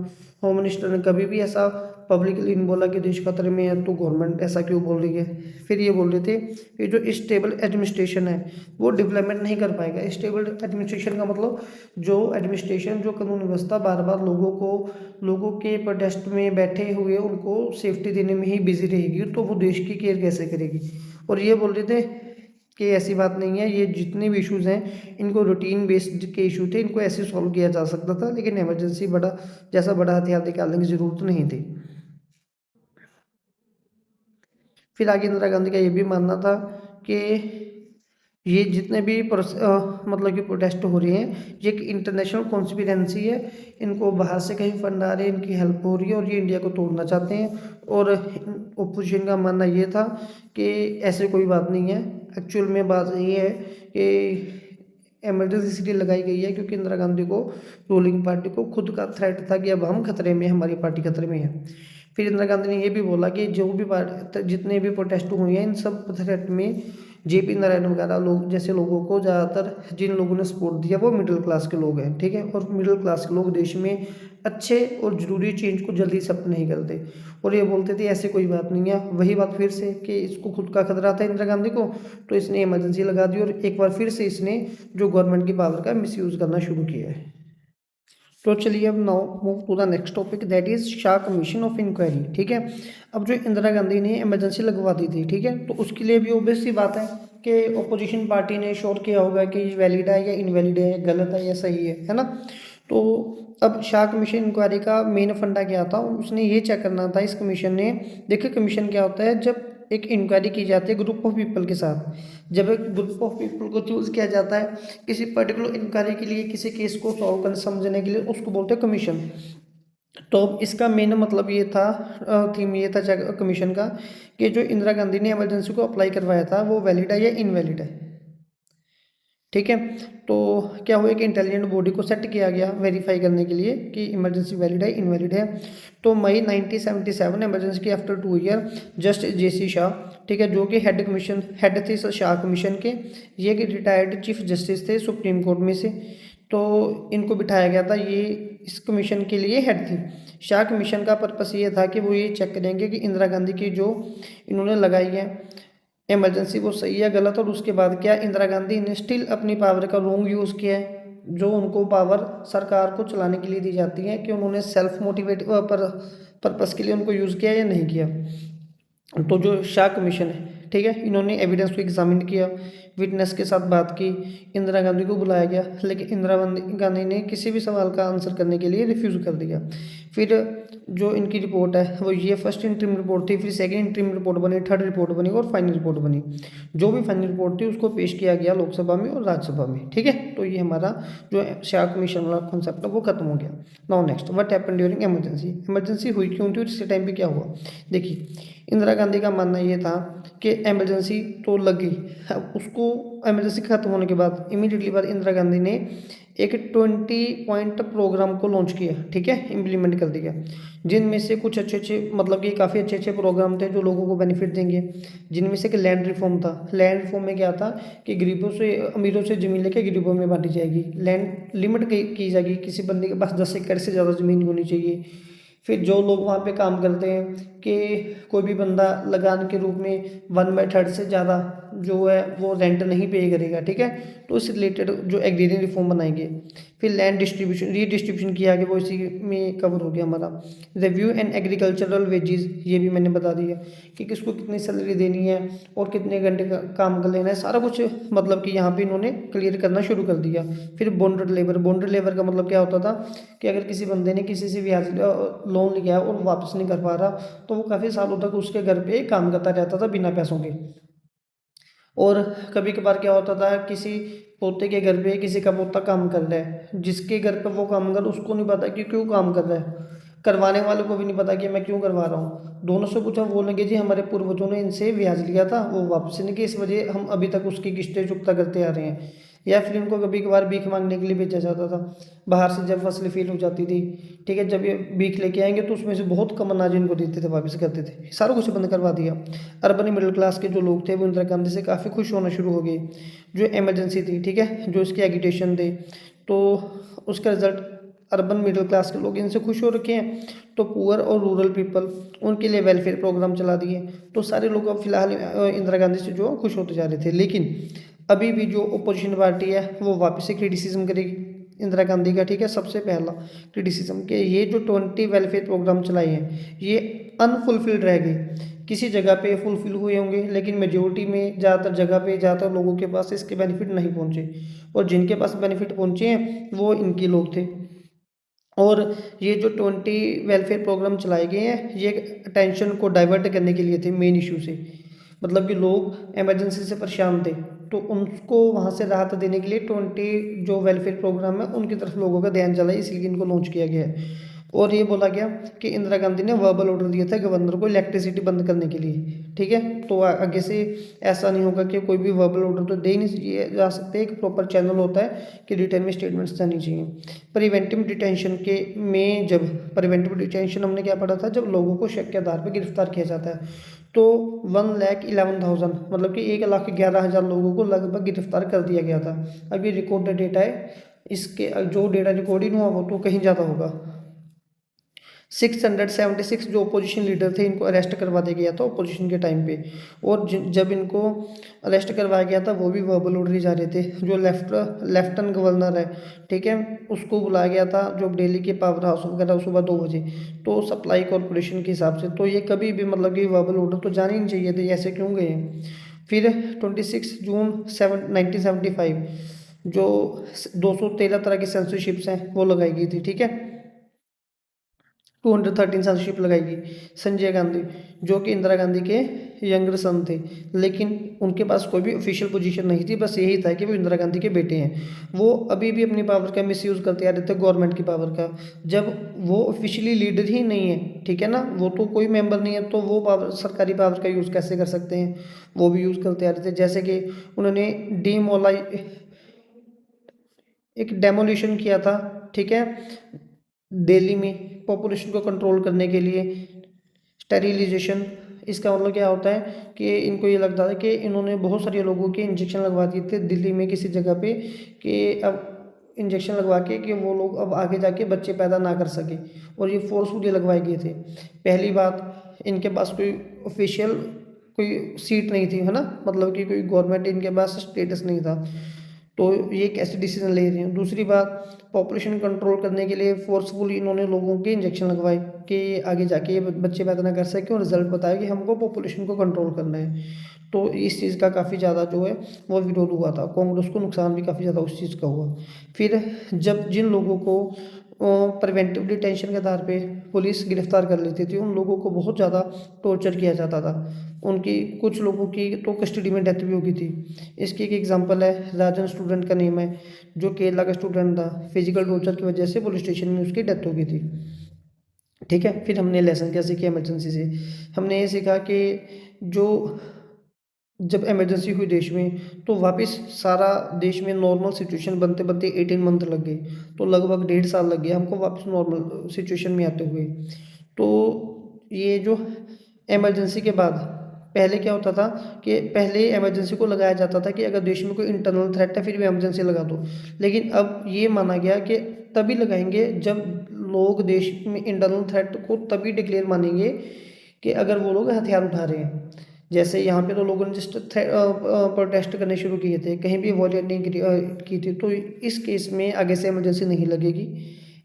होम मिनिस्टर ने कभी भी ऐसा पब्लिकली नहीं बोला कि देश खतरे में है, तो गवर्नमेंट ऐसा क्यों बोल रही है। फिर ये बोल रहे थे कि जो स्टेबल एडमिनिस्ट्रेशन है वो डेवलपमेंट नहीं कर पाएगा। स्टेबल एडमिनिस्ट्रेशन का मतलब जो एडमिनिस्ट्रेशन, जो कानून व्यवस्था बार बार लोगों के प्रोटेस्ट में बैठे हुए उनको सेफ्टी देने में ही बिजी रहेगी, तो वो देश की केयर कैसे करेगी। और ये बोल रहे थे कि ऐसी बात नहीं है, ये जितने भी इश्यूज़ हैं इनको रूटीन बेस्ड के इशू थे, इनको ऐसे सॉल्व किया जा सकता था, लेकिन इमरजेंसी बड़ा हथियार निकालने की ज़रूरत नहीं थी। फिर आगे इंदिरा गांधी का ये भी मानना था कि ये जितने भी मतलब कि प्रोटेस्ट हो रहे हैं ये एक इंटरनेशनल कॉन्स्पिरेंसी है, इनको बाहर से कहीं फंड आ रहे हैं, इनकी हेल्प हो रही है और ये इंडिया को तोड़ना चाहते हैं। और ओपोजिशन का मानना ये था कि ऐसे कोई बात नहीं है, एक्चुअल में बात ये है कि इमरजेंसी इसलिए लगाई गई है क्योंकि इंदिरा गांधी को, रूलिंग पार्टी को खुद का थ्रेट था कि अब हम खतरे में, हमारी पार्टी खतरे में है। फिर इंदिरा गांधी ने ये भी बोला कि जो भी जितने भी प्रोटेस्ट हुए हैं इन सब थ्रेट में जेपी नारायण वगैरह लोग जैसे लोगों को, ज़्यादातर जिन लोगों ने सपोर्ट दिया वो मिडिल क्लास के लोग हैं, ठीक है। और मिडिल क्लास के लोग देश में अच्छे और ज़रूरी चेंज को जल्दी एक्सेप्ट नहीं करते। और ये बोलते थे ऐसे कोई बात नहीं है, वही बात फिर से कि इसको खुद का खतरा था इंदिरा गांधी को, तो इसने इमरजेंसी लगा दी और एक बार फिर से इसने जो गवर्नमेंट की पावर का मिसयूज़ करना शुरू किया है। तो चलिए अब now move to the next topic, that is Shah commission of inquiry, ठीक है। अब जो इंदिरा गांधी ने इमरजेंसी लगवा दी थी, ठीक है, तो उसके लिए भी ऑब्वियस सी बात है कि अपोजिशन पार्टी ने श्योर किया होगा कि ये वैलिड है या इनवैलिड है, गलत है या सही है ना। तो अब शाह कमीशन इंक्वायरी का मेन फंडा क्या था, उसने ये चेक करना था इस कमीशन ने। देखिए कमीशन क्या होता है, जब एक इंक्वायरी की जाती है ग्रुप ऑफ पीपल के साथ, जब एक ग्रुप ऑफ पीपल को चूज़ किया जाता है किसी पर्टिकुलर इंक्वायरी के लिए, किसी केस को सॉल्व करने समझने के लिए, उसको बोलते हैं कमीशन। तो इसका मेन मतलब ये था, थीम ये था कमीशन का, कि जो इंदिरा गांधी ने इमरजेंसी को अप्लाई करवाया था वो वैलिड है या इनवैलिड है, ठीक है। तो क्या हुआ कि इंटेलिजेंट बॉडी को सेट किया गया वेरीफाई करने के लिए कि इमरजेंसी वैलिड है इनवैलिड है। तो मई 1977 इमरजेंसी के आफ्टर 2 ईयर जस्टिस जेसी शाह, ठीक है, जो कि हेड थे शाह कमीशन के, ये कि रिटायर्ड चीफ जस्टिस थे सुप्रीम कोर्ट में से, तो इनको बिठाया गया था, ये इस कमीशन के लिए हेड थी। शाह कमीशन का पर्पस ये था कि वो ये चेक करेंगे कि इंदिरा गांधी की जो इन्होंने लगाई है इमरजेंसी वो सही है गलत, और उसके बाद क्या इंदिरा गांधी ने स्टिल अपनी पावर का रॉन्ग यूज़ किया है, जो उनको पावर सरकार को चलाने के लिए दी जाती है, कि उन्होंने सेल्फ मोटिवेट पर पर्पस के लिए उनको यूज़ किया या नहीं किया। तो जो शाह कमीशन है, ठीक है, इन्होंने एविडेंस को एग्जामिन किया, विटनेस के साथ बात की, इंदिरा गांधी को बुलाया गया, लेकिन इंदिरा गांधी ने किसी भी सवाल का आंसर करने के लिए रिफ्यूज़ कर दिया। फिर जो इनकी रिपोर्ट है वो ये फर्स्ट इंटरिम रिपोर्ट थी, फिर सेकंड इंटरिम रिपोर्ट बनी, थर्ड रिपोर्ट बनी और फाइनल रिपोर्ट बनी। जो भी फाइनल रिपोर्ट थी उसको पेश किया गया लोकसभा में और राज्यसभा में, ठीक है। तो ये हमारा जो शाह कमीशन वाला कॉन्सेप्ट है वो खत्म हो गया। Now next, what happened during emergency, emergency हुई क्यों थी और इसी टाइम पे क्या हुआ। देखिए इंदिरा गांधी का मानना ये था कि इमरजेंसी तो लग गई, अब उसको इमरजेंसी खत्म होने के बाद इमीडिएटली बाद इंदिरा गांधी ने एक 20 पॉइंट प्रोग्राम को लॉन्च किया, ठीक है, इम्प्लीमेंट कर दिया, जिनमें से कुछ अच्छे अच्छे मतलब कि काफ़ी अच्छे अच्छे प्रोग्राम थे जो लोगों को बेनिफिट देंगे। जिनमें से कि लैंड रिफॉर्म था। लैंड रिफॉर्म में क्या था कि गरीबों से अमीरों से ज़मीन लेके गरीबों में बांटी जाएगी, लैंड लिमिट की जाएगी, किसी बंदे के पास 10 एकड़ से ज़्यादा ज़मीन होनी चाहिए। फिर जो लोग वहाँ पे काम करते हैं कि कोई भी बंदा लगान के रूप में 1/3 से ज़्यादा जो है वो रेंट नहीं पे करेगा, ठीक है। तो इससे रिलेटेड जो एग्रीरियन रिफॉर्म बनाएंगे। फिर लैंड डिस्ट्रीब्यूशन रीडिस्ट्रीब्यूशन किया गया, वो इसी में कवर हो गया हमारा। रिव्यू एंड एग्रीकल्चरल वेजेस, ये भी मैंने बता दिया कि किसको कितनी सैलरी देनी है और कितने घंटे का काम कर लेना है, सारा कुछ मतलब कि यहाँ पे इन्होंने क्लियर करना शुरू कर दिया। फिर बॉन्डेड लेबर का मतलब क्या होता था कि अगर किसी बंदे ने किसी से ब्याज लोन लिया है और वापस नहीं कर पा रहा, तो वो काफ़ी सालों तक उसके घर पे काम करता रहता था बिना पैसों के। और कभी कभार क्या होता था, किसी पोते के घर पे किसी का पोता काम कर रहा है, जिसके घर पे वो काम कर उसको नहीं पता कि क्यों काम कर रहा है, करवाने वाले को भी नहीं पता कि मैं क्यों करवा रहा हूँ। दोनों से पूछा, बोलेंगे जी हमारे पूर्वजों ने इनसे ब्याज लिया था, वो वापस नहीं किया, इस वजह हम अभी तक उसकी किस्तें चुकता करते आ रहे हैं। या फिर इनको कभी कभार भीख मांगने के लिए भेजा जाता था बाहर से, जब फसलें फेल हो जाती थी, ठीक है, जब ये भीख लेके आएंगे तो उसमें से बहुत कम अनाज इनको देते थे, वापस करते थे, सारा कुछ बंद करवा दिया। अर्बन मिडिल क्लास के जो लोग थे वो इंदिरा गांधी से काफ़ी खुश होना शुरू हो गए। जो इमरजेंसी थी, ठीक है, जो इसकी एगिटेशन थे, तो उसका रिजल्ट अर्बन मिडिल क्लास के लोग इनसे खुश हो रखे हैं। तो पुअर और रूरल पीपल, उनके लिए वेलफेयर प्रोग्राम चला दिए। तो सारे लोग अब फिलहाल इंदिरा गांधी से जो खुश होते जा रहे थे। लेकिन अभी भी जो अपोजिशन पार्टी है वो वापस से क्रिटिसिज्म करेगी इंदिरा गांधी का, ठीक है। सबसे पहला क्रिटिसिज्म कि ये जो 20 वेलफेयर प्रोग्राम चलाए हैं ये अनफुलफिल्ड रह गए। किसी जगह पे फुलफिल हुए होंगे, लेकिन मेजोरिटी में ज़्यादातर जगह पे ज़्यादातर लोगों के पास इसके बेनिफिट नहीं पहुंचे, और जिनके पास बेनिफिट पहुंचे हैं वो इनके लोग थे। और ये जो 20 वेलफेयर प्रोग्राम चलाए गए हैं ये अटेंशन को डाइवर्ट करने के लिए थे मेन इशू से। मतलब कि लोग इमरजेंसी से परेशान थे, तो उनको वहाँ से राहत देने के लिए 20 जो वेलफेयर प्रोग्राम है उनकी तरफ लोगों का ध्यान चला, इसलिए इनको लॉन्च किया गया है। और ये बोला गया कि इंदिरा गांधी ने वर्बल ऑर्डर दिया था गवर्नर को इलेक्ट्रिसिटी बंद करने के लिए, ठीक है। तो आगे से ऐसा नहीं होगा कि कोई भी वर्बल ऑर्डर तो दे ही नहीं जा सकते, एक प्रॉपर चैनल होता है कि रिटर्न में स्टेटमेंट्स जानी चाहिए। प्रिवेंटिव डिटेंशन के में, जब प्रिवेंटिव डिटेंशन हमने क्या पढ़ा था, जब लोगों को शक के आधार पर गिरफ्तार किया जाता है, तो 1,11,000 मतलब कि 1,11,000 लोगों को लगभग गिरफ्तार कर दिया गया था। अब ये रिकॉर्डेड डेटा है, इसके जो डेटा रिकॉर्डिंग हुआ वो तो कहीं ज़्यादा होगा। 676 जो अपोजिशन लीडर थे इनको अरेस्ट करवा दिया गया था अपोजिशन के टाइम पे। और जब इनको अरेस्ट करवाया गया था वो भी वर्बल ऑर्डर ही जा रहे थे। जो लेफ्टिनेंट गवर्नर है, ठीक है, उसको बुलाया गया था जो दिल्ली के पावर हाउस वगैरह सुबह 2 बजे, तो सप्लाई कॉरपोरेशन के हिसाब से। तो ये कभी भी मतलब कि वर्बल ऑर्डर तो जाने ही नहीं चाहिए थे, ऐसे क्यों गए। फिर 26 जून 1975 जो 213 तरह की सेंसरशिप्स हैं वो लगाई गई थी, ठीक है। 213 सेंसरशिप लगाएगी। संजय गांधी जो कि इंदिरा गांधी के यंगर सन थे, लेकिन उनके पास कोई भी ऑफिशियल पोजीशन नहीं थी, बस यही था कि वो इंदिरा गांधी के बेटे हैं। वो अभी भी अपनी पावर का मिसयूज़ करते आ रहे थे, गवर्नमेंट की पावर का, जब वो ऑफिशियली लीडर ही नहीं है, ठीक है ना, वो तो कोई मेंबर नहीं है, तो वो पावर सरकारी पावर का यूज़ कैसे कर सकते हैं। वो भी यूज़ करते आ रहे थे, जैसे कि उन्होंने डीमोलाई एक डेमोलिशन किया था, ठीक है, दिल्ली में पॉपुलेशन को कंट्रोल करने के लिए। स्टेरिलाइजेशन, इसका मतलब क्या होता है कि इनको ये लगता था कि इन्होंने बहुत सारे लोगों के इंजेक्शन लगवा दिए थे दिल्ली में किसी जगह पे, कि अब इंजेक्शन लगवा के कि वो लोग अब आगे जाके बच्चे पैदा ना कर सके, और ये फोर्सफुली लगवाए गए थे। पहली बात, इनके पास कोई ऑफिशियल कोई सीट नहीं थी, है ना, मतलब कि कोई गवर्नमेंट इनके पास स्टेटस नहीं था, तो ये कैसे डिसीजन ले रहे हैं। दूसरी बात, पॉपुलेशन कंट्रोल करने के लिए फोर्सफुली इन्होंने लोगों के इंजेक्शन लगवाए कि आगे जाके ये बच्चे पैदा ना कर सके, और रिजल्ट बताया कि हमको पॉपुलेशन को कंट्रोल करना है। तो इस चीज़ का काफ़ी ज़्यादा जो है वो विरोध हुआ था, कांग्रेस को नुकसान भी काफ़ी ज़्यादा उस चीज़ का हुआ। फिर जब जिन लोगों को प्रिवेंटिव डिटेंशन के आधार पे पुलिस गिरफ्तार कर लेती थी, उन लोगों को बहुत ज़्यादा टॉर्चर किया जाता था। उनकी कुछ लोगों की तो कस्टडी में डेथ भी हो गई थी। इसकी एक एग्जांपल है, राजन स्टूडेंट का नेम है, जो केरला का स्टूडेंट था, फिजिकल टॉर्चर की वजह से पुलिस स्टेशन में उसकी डेथ हो गई थी, ठीक है। फिर हमने लेसन क्या सीखा इमरजेंसी से, हमने ये सीखा कि जो जब इमरजेंसी हुई देश में तो वापस सारा देश में नॉर्मल सिचुएशन बनते बनते 18 मंथ लग गए, तो लगभग 1.5 साल लग गया हमको वापस नॉर्मल सिचुएशन में आते हुए। तो ये जो इमरजेंसी के बाद पहले क्या होता था कि पहले इमरजेंसी को लगाया जाता था कि अगर देश में कोई इंटरनल थ्रेट है फिर भी इमरजेंसी लगा दो, लेकिन अब ये माना गया कि तभी लगाएंगे जब लोग देश में इंटरनल थ्रेट को तभी डिक्लेयर मानेंगे कि अगर वो लोग हथियार उठा रहे हैं। जैसे यहाँ पे तो लोगों ने जस्ट प्रोटेस्ट करने शुरू किए थे, कहीं भी वॉयलेट नहीं की थी, तो इस केस में आगे से इमरजेंसी नहीं लगेगी।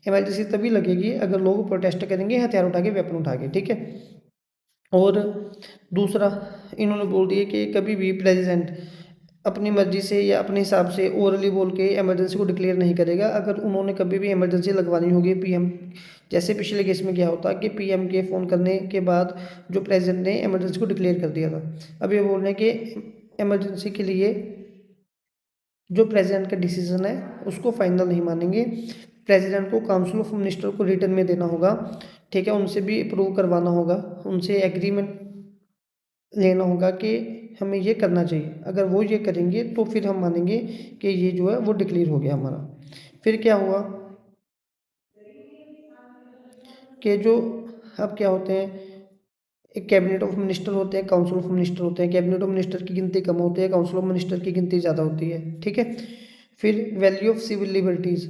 इमरजेंसी तभी लगेगी अगर लोग प्रोटेस्ट करेंगे हथियार उठा के, वेपन उठा के, ठीक है। और दूसरा इन्होंने बोल दिया कि कभी भी प्रेसिडेंट अपनी मर्जी से या अपने हिसाब से ओरली बोल के इमरजेंसी को डिक्लेयर नहीं करेगा। अगर उन्होंने कभी भी इमरजेंसी लगवानी होगी पीएम, जैसे पिछले केस में क्या होता कि पीएम के फ़ोन करने के बाद जो प्रेसिडेंट ने इमरजेंसी को डिक्लेयर कर दिया था, अब ये बोल रहे हैं कि इमरजेंसी के लिए जो प्रेसिडेंट का डिसीजन है उसको फाइनल नहीं मानेंगे। प्रेसिडेंट को काउंसिल ऑफ मिनिस्टर को रिटर्न में देना होगा, ठीक है, उनसे भी अप्रूव करवाना होगा, उनसे एग्रीमेंट लेना होगा कि हमें ये करना चाहिए। अगर वो ये करेंगे तो फिर हम मानेंगे कि ये जो है वो डिक्लेयर हो गया हमारा। फिर क्या हुआ कि जो अब क्या होते हैं, एक कैबिनेट ऑफ मिनिस्टर होते हैं, काउंसिल ऑफ मिनिस्टर होते हैं। कैबिनेट ऑफ मिनिस्टर की गिनती कम होती है, काउंसिल ऑफ मिनिस्टर की गिनती ज़्यादा होती है, ठीक है। फिर वैल्यू ऑफ सिविल लिबर्टीज़,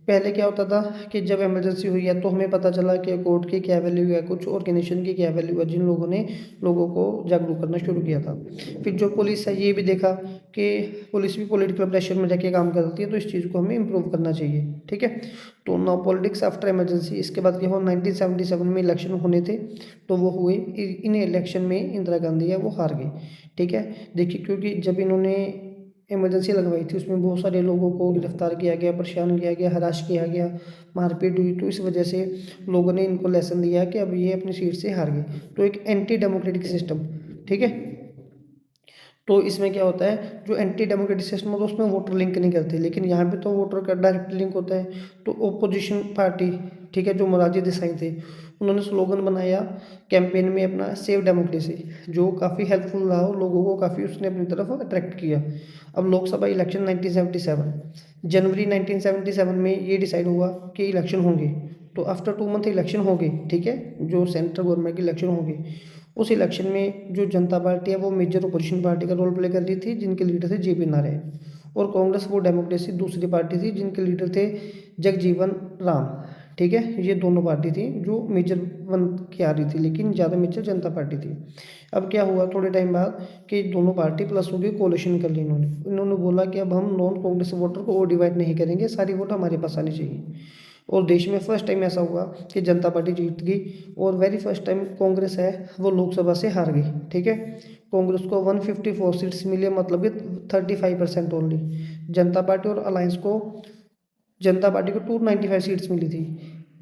पहले क्या होता था कि जब इमरजेंसी हुई है तो हमें पता चला कि कोर्ट की क्या वैल्यू है, कुछ ऑर्गेनाइजेशन की क्या वैल्यू है, जिन लोगों ने लोगों को जागरूक करना शुरू किया था। फिर जो पुलिस है ये भी देखा कि पुलिस भी पॉलिटिकल प्रेशर में रह के काम करती है, तो इस चीज़ को हमें इम्प्रूव करना चाहिए, ठीक है। तो नाउ पॉलिटिक्स आफ्टर इमरजेंसी, इसके बाद क्या हुआ, 1977 में इलेक्शन होने थे तो वो हुए। इन इलेक्शन में इंदिरा गांधी है वो हार गई, ठीक है। देखिए क्योंकि जब इन्होंने इमरजेंसी लगवाई थी उसमें बहुत सारे लोगों को गिरफ्तार किया गया, परेशान किया गया, हराश किया गया, मारपीट हुई, तो इस वजह से लोगों ने इनको लेसन दिया कि अब ये अपनी सीट से हार गए। तो एक एंटी डेमोक्रेटिक सिस्टम, ठीक है। तो इसमें क्या होता है, जो एंटी डेमोक्रेटिक सिस्टम होता है उसमें वोटर लिंक नहीं करते, लेकिन यहाँ पे तो वोटर का डायरेक्ट लिंक होता है। तो ओपोजिशन पार्टी, ठीक है, जो मोरारजी देसाई थे, उन्होंने स्लोगन बनाया कैंपेन में अपना सेव डेमोक्रेसी, जो काफ़ी हेल्पफुल रहा और लोगों को काफ़ी उसने अपनी तरफ अट्रैक्ट किया। अब लोकसभा इलेक्शन 1977, जनवरी 1977 में ये डिसाइड हुआ कि इलेक्शन होंगे। तो आफ्टर 2 मंथ इलेक्शन हो गए, ठीक है, जो सेंट्रल गवर्नमेंट के इलेक्शन हो गए। उस इलेक्शन में जो जनता पार्टी है वो मेजर अपोजिशन पार्टी का रोल प्ले कर रही थी, जिनके लीडर थे जेपी नारायण। और कांग्रेस वो डेमोक्रेसी दूसरी पार्टी थी, जिनके लीडर थे जगजीवन राम, ठीक है। ये दोनों पार्टी थी जो मेजर बन के आ रही थी, लेकिन ज़्यादा मेजर जनता पार्टी थी। अब क्या हुआ थोड़े टाइम बाद कि दोनों पार्टी प्लस हो गई, कोalition कर ली इन्होंने बोला कि अब हम नॉन कांग्रेस वोटर को और डिवाइड नहीं करेंगे, सारी वोट हमारे पास आनी चाहिए। और देश में फर्स्ट टाइम ऐसा हुआ कि जनता पार्टी जीत गई, और वेरी फर्स्ट टाइम कांग्रेस है वो लोकसभा से हार गई, ठीक है। कांग्रेस को 154 सीट्स मिले, मतलब कि 35% ओनली। जनता पार्टी और अलायंस को, जनता पार्टी को 295 सीट्स मिली थी।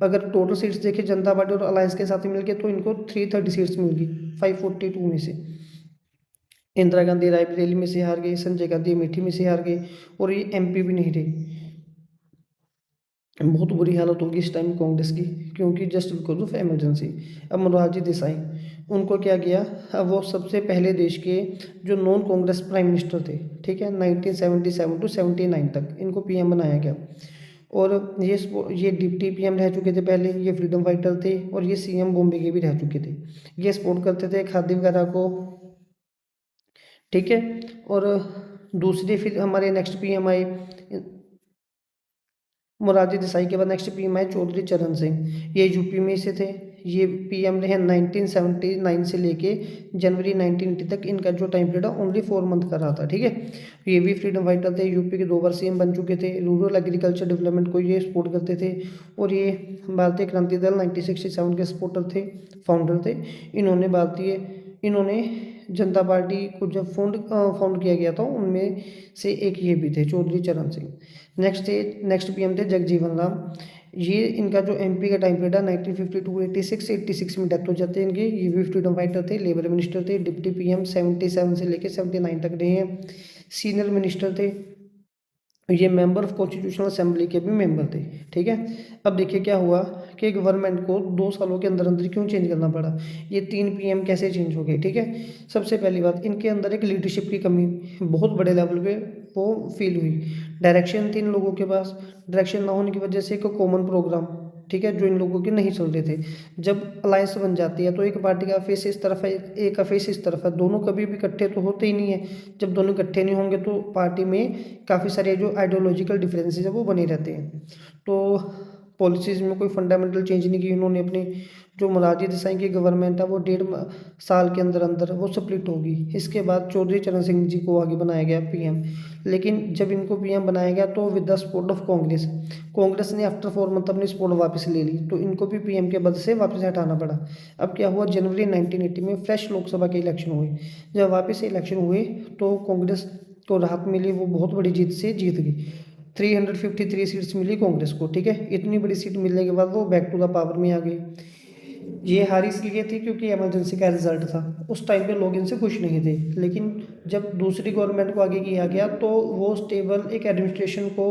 अगर टोटल सीट्स देखें जनता पार्टी और अलायंस के साथ मिल के तो इनको 330 सीट्स मिल गई 542 में से। इंदिरा गांधी रायबरेली में से हार गई, संजय गांधी अमेठी में से हार गए, और ये एमपी भी नहीं रही। बहुत बुरी हालत होगी इस टाइम कांग्रेस की, क्योंकि जस्ट बिकॉज ऑफ इमरजेंसी। अब मोरारजी देसाई, उनको क्या किया, अब वो सबसे पहले देश के जो नॉन कांग्रेस प्राइम मिनिस्टर थे, ठीक है, 1977 टू 79 तक इनको पीएम बनाया गया। और ये डिप्टी पीएम रह चुके थे पहले, ये फ्रीडम फाइटर थे, और ये सीएम बॉम्बे के भी रह चुके थे। ये सपोर्ट करते थे खादी वगैरह को, ठीक है। और दूसरे फिर हमारे नेक्स्ट पीएम आए मोरारजी देसाई के बाद, नेक्स्ट पीएम आए चौधरी चरण सिंह, ये यूपी में से थे। ये पीएम रहे 1979 से लेके जनवरी 1980 तक। इनका जो टाइम पीरियड है ओनली 4 मंथ का रहा था, ठीक है। ये भी फ्रीडम फाइटर थे, यूपी के 2 बार सीएम बन चुके थे, रूरल एग्रीकल्चर डेवलपमेंट को ये सपोर्ट करते थे। और ये भारतीय क्रांति दल 1967 के सपोर्टर थे, फाउंडर थे। इन्होंने जनता पार्टी को जब फाउंड किया गया था उनमें से एक ये भी थे चौधरी चरण सिंह। नेक्स्ट पीएम थे जगजीवन राम। ये इनका जो एमपी का टाइम पीरियड है 1952 86 में डेथ हो जाती है इनकी। ये भी फ्रीडम फाइटर थे, लेबर मिनिस्टर थे, डिप्टी पीएम 77 से लेकर 79 तक रहे हैं, सीनियर मिनिस्टर थे। ये मेंबर ऑफ कॉन्स्टिट्यूशनल असेंबली के भी मेंबर थे। ठीक है, अब देखिए क्या हुआ कि गवर्नमेंट को 2 सालों के अंदर अंदर क्यों चेंज करना पड़ा, ये 3 PM कैसे चेंज हो गए। ठीक है, सबसे पहली बात, इनके अंदर एक लीडरशिप की कमी बहुत बड़े लेवल पे वो फील हुई। डायरेक्शन थी इन लोगों के पास, डायरेक्शन ना होने की वजह से एक कॉमन प्रोग्राम, ठीक है, जो इन लोगों के नहीं चल रहे थे। जब अलायंस बन जाती है तो एक पार्टी का फेस इस तरफ है, एक का फेस इस तरफ है, दोनों कभी भी इकट्ठे तो होते ही नहीं है। जब दोनों इकट्ठे नहीं होंगे तो पार्टी में काफ़ी सारे जो आइडियोलॉजिकल डिफरेंसेस है वो बने रहते हैं। तो पॉलिसीज़ में कोई फंडामेंटल चेंज नहीं की उन्होंने अपनी। जो मोरारजी देसाई की गवर्नमेंट है वो 1.5 साल के अंदर अंदर वो स्प्लिट होगी। इसके बाद चौधरी चरण सिंह जी को आगे बनाया गया PM। लेकिन जब इनको PM बनाया गया तो with the support of Congress, Congress ने आफ्टर 4 मंथ अपनी सपोर्ट वापस ले ली, तो इनको भी PM के पद से वापस हटाना पड़ा। अब क्या हुआ, जनवरी 1980 में फ्रेश लोकसभा के इलेक्शन हुए। जब वापस से इलेक्शन हुए तो कांग्रेस को राहत मिली, वो बहुत बड़ी जीत से जीत गई। 353 सीट्स मिली कांग्रेस को। ठीक है, इतनी बड़ी सीट मिलने के बाद वो बैक टू द पावर में आ गई। ये हार इसलिए थी क्योंकि इमरजेंसी का रिजल्ट था। उस टाइम पे लोग इनसे खुश नहीं थे। लेकिन जब दूसरी गवर्नमेंट को आगे किया गया तो वो स्टेबल एक एडमिनिस्ट्रेशन को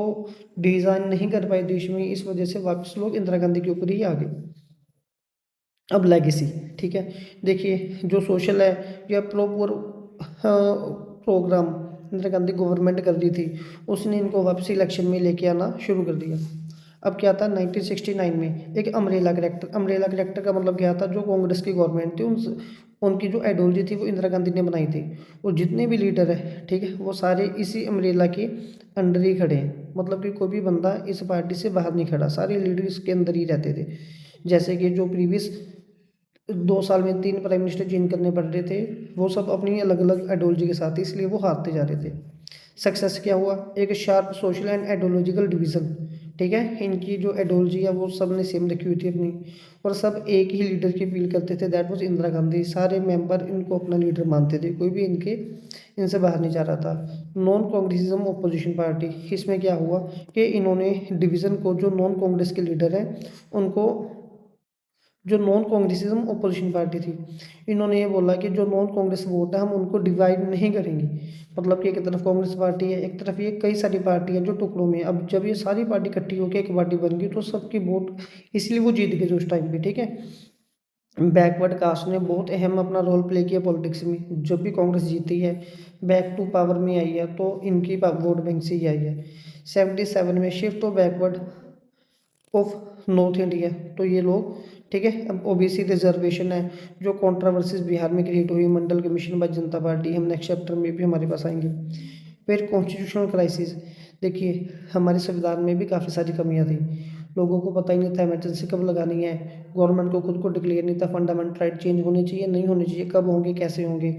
डिज़ाइन नहीं कर पाए देश में, इस वजह से वापस लोग इंदिरा गांधी के ऊपर ही आ गए। अब लेगेसी, ठीक है, देखिए जो सोशल है या proper programme Indira Gandhi government कर रही थी, उसने इनको वापस इलेक्शन में लेके आना शुरू कर दिया। अब क्या था, 1969 में एक अम्ब्रेला करेक्टर का मतलब क्या था, जो कांग्रेस की गवर्नमेंट थी उनकी जो आइडियोलॉजी थी वो इंदिरा गांधी ने बनाई थी। और जितने भी लीडर है, ठीक है, वो सारे इसी अम्ब्रेला के अंडर ही खड़े हैं। मतलब कि कोई भी बंदा इस पार्टी से बाहर नहीं खड़ा, सारे लीडर इसके अंदर ही रहते थे। जैसे कि जो प्रीवियस 2 साल में 3 प्राइम मिनिस्टर चेंज करने पड़ रहे थे, वो सब अपनी अलग अलग आइडियोलॉजी के साथ, इसलिए वो हारते जा रहे थे। सक्सेस क्या हुआ, एक sharp social and ideological division. ठीक है, इनकी जो आइडियोलॉजी है वो सब ने सेम रखी हुई थी अपनी, और सब एक ही लीडर की फील करते थे, दैट वाज इंदिरा गांधी। सारे मेंबर इनको अपना लीडर मानते थे, कोई भी इनसे बाहर नहीं जा रहा था। नॉन कांग्रेसिज्म ऑपोजिशन पार्टी, इसमें क्या हुआ कि इन्होंने डिवीज़न को, जो नॉन कांग्रेस के लीडर हैं उनको, जो नॉन कांग्रेसिज्म अपोजिशन पार्टी थी, इन्होंने ये बोला कि जो नॉन कांग्रेस वोट है हम उनको डिवाइड नहीं करेंगे। मतलब कि एक तरफ कांग्रेस पार्टी है, एक तरफ ये कई सारी पार्टी है जो टुकड़ों में। अब जब ये सारी पार्टी इकट्ठी होकर एक पार्टी बन गई तो सबकी वोट, इसलिए वो जीत गए जो उस टाइम पे। ठीक है, बैकवर्ड कास्ट ने बहुत अहम अपना रोल प्ले किया पॉलिटिक्स में। जब भी कांग्रेस जीती है, बैक टू पावर में आई है, तो इनकी वोट बैंक से ही आई है। 77 में shift of backward of north India, तो ये लोग, ठीक है, अब OBC रिजर्वेशन है, जो कंट्रोवर्सीज बिहार में क्रिएट हुई, मंडल कमीशन बाय जनता पार्टी, हम नेक्स्ट चैप्टर में भी हमारे पास आएंगे। फिर कॉन्स्टिट्यूशनल क्राइसिस, देखिए हमारे संविधान में भी काफ़ी सारी कमियां थी। लोगों को पता ही नहीं था इमरजेंसी कब लगानी है, गवर्नमेंट को खुद को डिक्लेयर नहीं था, फंडामेंटल राइट चेंज होने चाहिए, नहीं होने चाहिए, कब होंगे, कैसे होंगे।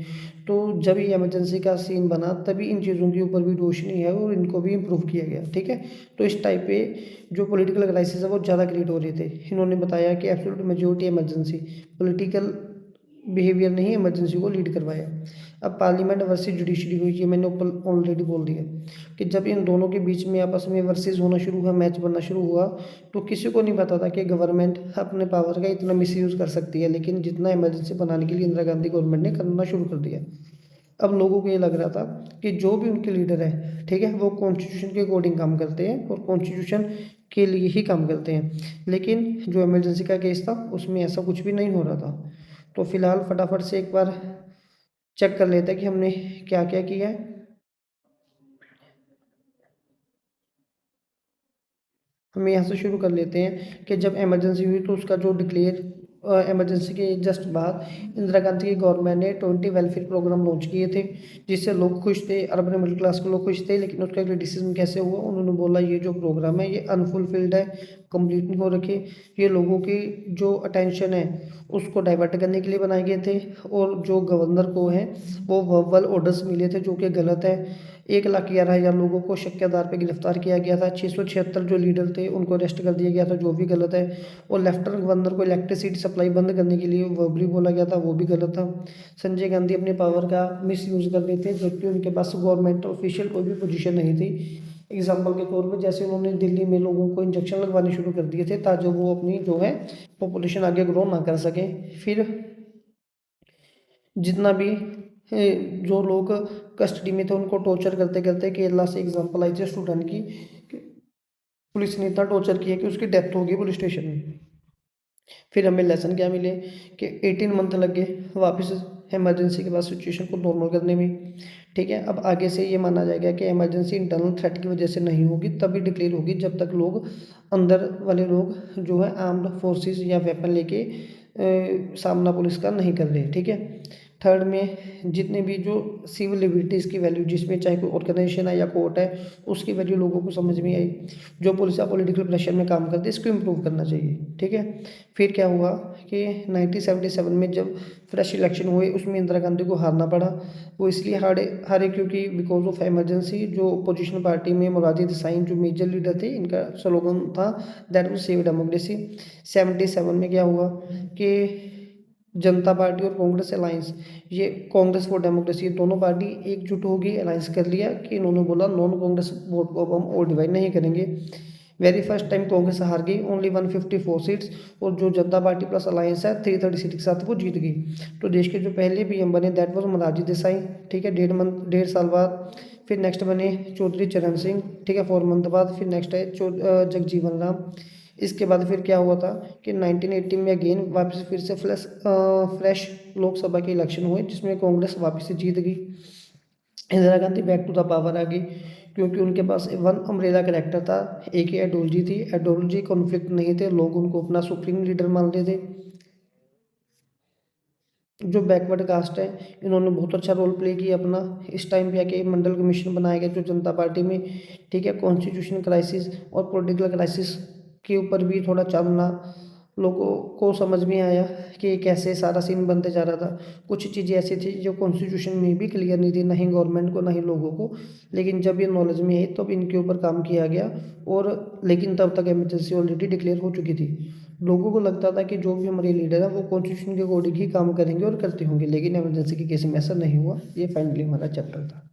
तो जब ये इमरजेंसी का सीन बना तभी इन चीज़ों के ऊपर भी रोशनी है और इनको भी इम्प्रूव किया गया। ठीक है, तो इस टाइप पे जो पॉलिटिकल क्राइसिस है वो ज़्यादा क्रिएट हो रहे थे। इन्होंने बताया कि absolute majority emergency, political behaviour ने ही इमरजेंसी को लीड करवाया। अब पार्लियामेंट वर्सेस जुडिशरी हुई, ये मैंने ऊपर ऑलरेडी बोल दिया कि जब इन दोनों के बीच में आपस में वर्सेस होना शुरू हुआ, मैच बनना शुरू हुआ, तो किसी को नहीं पता था कि गवर्नमेंट अपने पावर का इतना मिसयूज़ कर सकती है। लेकिन जितना इमरजेंसी बनाने के लिए इंदिरा गांधी गवर्नमेंट ने करना शुरू कर दिया। अब लोगों को ये लग रहा था कि जो भी उनके लीडर है, ठीक है, वो कॉन्स्टिट्यूशन के अकॉर्डिंग काम करते हैं और कॉन्स्टिट्यूशन के लिए ही काम करते हैं। लेकिन जो इमरजेंसी का केस था उसमें ऐसा कुछ भी नहीं हो रहा था। तो फिलहाल फटाफट से एक बार चेक कर लेते हैं कि हमने क्या क्या किया है। हम यहाँ से शुरू कर लेते हैं कि जब इमरजेंसी हुई तो उसका जो डिक्लेयर, इमरजेंसी के जस्ट बाद इंदिरा गांधी की गवर्नमेंट ने 20 वेलफेयर प्रोग्राम लॉन्च किए थे, जिससे लोग खुश थे, अर्बन मिडिल क्लास के लोग खुश थे। लेकिन उसका क्रिटिसिज्म कैसे हुआ, उन्होंने बोला ये जो प्रोग्राम है ये अनफुलफिल्ड है, कंप्लीट नहीं हो रखे, ये लोगों की जो अटेंशन है उसको डाइवर्ट करने के लिए बनाए गए थे। और जो गवर्नर को है वो वर्बल ऑर्डर्स मिले थे जो कि गलत है। 1,11,000 लोगों को शक के आधार पर गिरफ्तार किया गया था, 676 जो लीडर थे उनको अरेस्ट कर दिया गया था, जो भी गलत है। और लेफ्टिनेंट गवर्नर को इलेक्ट्रिसिटी सप्लाई बंद करने के लिए वर्बली बोला गया था, वो भी गलत था। संजय गांधी अपने पावर का मिस यूज़ कर रहे थे, जबकि उनके पास गवर्नमेंट ऑफिशियल कोई भी पोजीशन नहीं थी। एग्जाम्पल के तौर पर जैसे उन्होंने दिल्ली में लोगों को इंजेक्शन लगवाने शुरू कर दिए थे ताकि वो अपनी जो है पॉपुलेशन आगे ग्रो ना कर सके। फिर जितना भी जो लोग कस्टडी में थे उनको टॉर्चर करते करते केरला से एग्जांपल आई थी स्टूडेंट की कि पुलिस ने इतना टॉर्चर किया कि उसकी डेथ हो गई पुलिस स्टेशन में। फिर हमें लेसन क्या मिले कि 18 मंथ लग गए वापस इमरजेंसी के बाद सिचुएशन को नॉर्मल करने में। ठीक है, अब आगे से ये माना जाएगा कि इमरजेंसी इंटरनल थ्रेट की वजह से नहीं होगी, तभी डिक्लेयर होगी जब तक लोग अंदर वाले लोग जो है आर्म्ड फोर्सेस या वेपन लेके सामना पुलिस का नहीं कर रहे। ठीक है, थर्ड में जितने भी जो सिविल लिबर्टीज़ की वैल्यू, जिसमें चाहे कोई ऑर्गेनाइजेशन है या कोर्ट है, उसकी वैल्यू लोगों को समझ में आई। जो पुलिस या पॉलिटिकल प्रेशर में काम करती है इसको इम्प्रूव करना चाहिए। ठीक है, फिर क्या हुआ कि 1977 में जब फ्रेश इलेक्शन हुए उसमें इंदिरा गांधी को हारना पड़ा। वो इसलिए हारे क्योंकि बिकॉज ऑफ एमरजेंसी जो अपोजिशन पार्टी में मोरारजी देसाई जो मेजर लीडर थे, इनका स्लोगन था दैट वुड सेव डेमोक्रेसी। 77 में क्या हुआ कि जनता पार्टी और कांग्रेस अलायंस, ये कांग्रेस फॉर डेमोक्रेसी, ये दोनों पार्टी एकजुट होगी, अलायंस कर लिया कि इन्होंने बोला नॉन कांग्रेस वोट को अब हम और डिवाइड नहीं करेंगे। वेरी फर्स्ट टाइम कांग्रेस हार गई, ओनली 154 सीट्स, और जो जनता पार्टी प्लस अलायंस है 330 सीट के साथ वो जीत गई। तो देश के जो पहले पीएम बने दैट वाज मोरारजी देसाई। ठीक है, 1.5 साल बाद फिर नेक्स्ट बने चौधरी चरण सिंह। ठीक है, 4 मंथ बाद फिर नेक्स्ट है जगजीवन राम। इसके बाद फिर क्या हुआ था कि 1980 में अगेन वापस फिर से फ्रेश लोकसभा के इलेक्शन हुए जिसमें कांग्रेस वापस से जीत गई। Indira Gandhi back to the power आ गई क्योंकि उनके पास वन अम्ब्रेला कैरेक्टर था। एक ही आइडियोलॉजी थी, आइडियोलॉजी कॉन्फ्लिक्ट नहीं थे, लोग उनको अपना सुप्रीम लीडर मानते थे। जो बैकवर्ड कास्ट है इन्होंने बहुत अच्छा रोल प्ले किया अपना। इस टाइम पे आके मंडल कमीशन बनाया गया जो जनता पार्टी में। ठीक है, कॉन्स्टिट्यूशन क्राइसिस और पॉलिटिकल क्राइसिस के ऊपर भी थोड़ा चानना लोगों को समझ में आया कि कैसे सारा सीन बनते जा रहा था। कुछ चीज़ें ऐसी थी जो कॉन्स्टिट्यूशन में भी क्लियर नहीं थी, ना ही गवर्नमेंट को ना ही लोगों को, लेकिन जब ये नॉलेज में आई तब इनके ऊपर काम किया गया। और लेकिन तब तक इमरजेंसी ऑलरेडी डिक्लेयर हो चुकी थी। लोगों को लगता था कि जो भी हमारे लीडर है वो कॉन्स्टिट्यूशन के अकॉर्डिंग ही काम करेंगे और करते होंगे, लेकिन इमरजेंसी के केस में ऐसा नहीं हुआ। ये फाइनली हमारा चैप्टर था।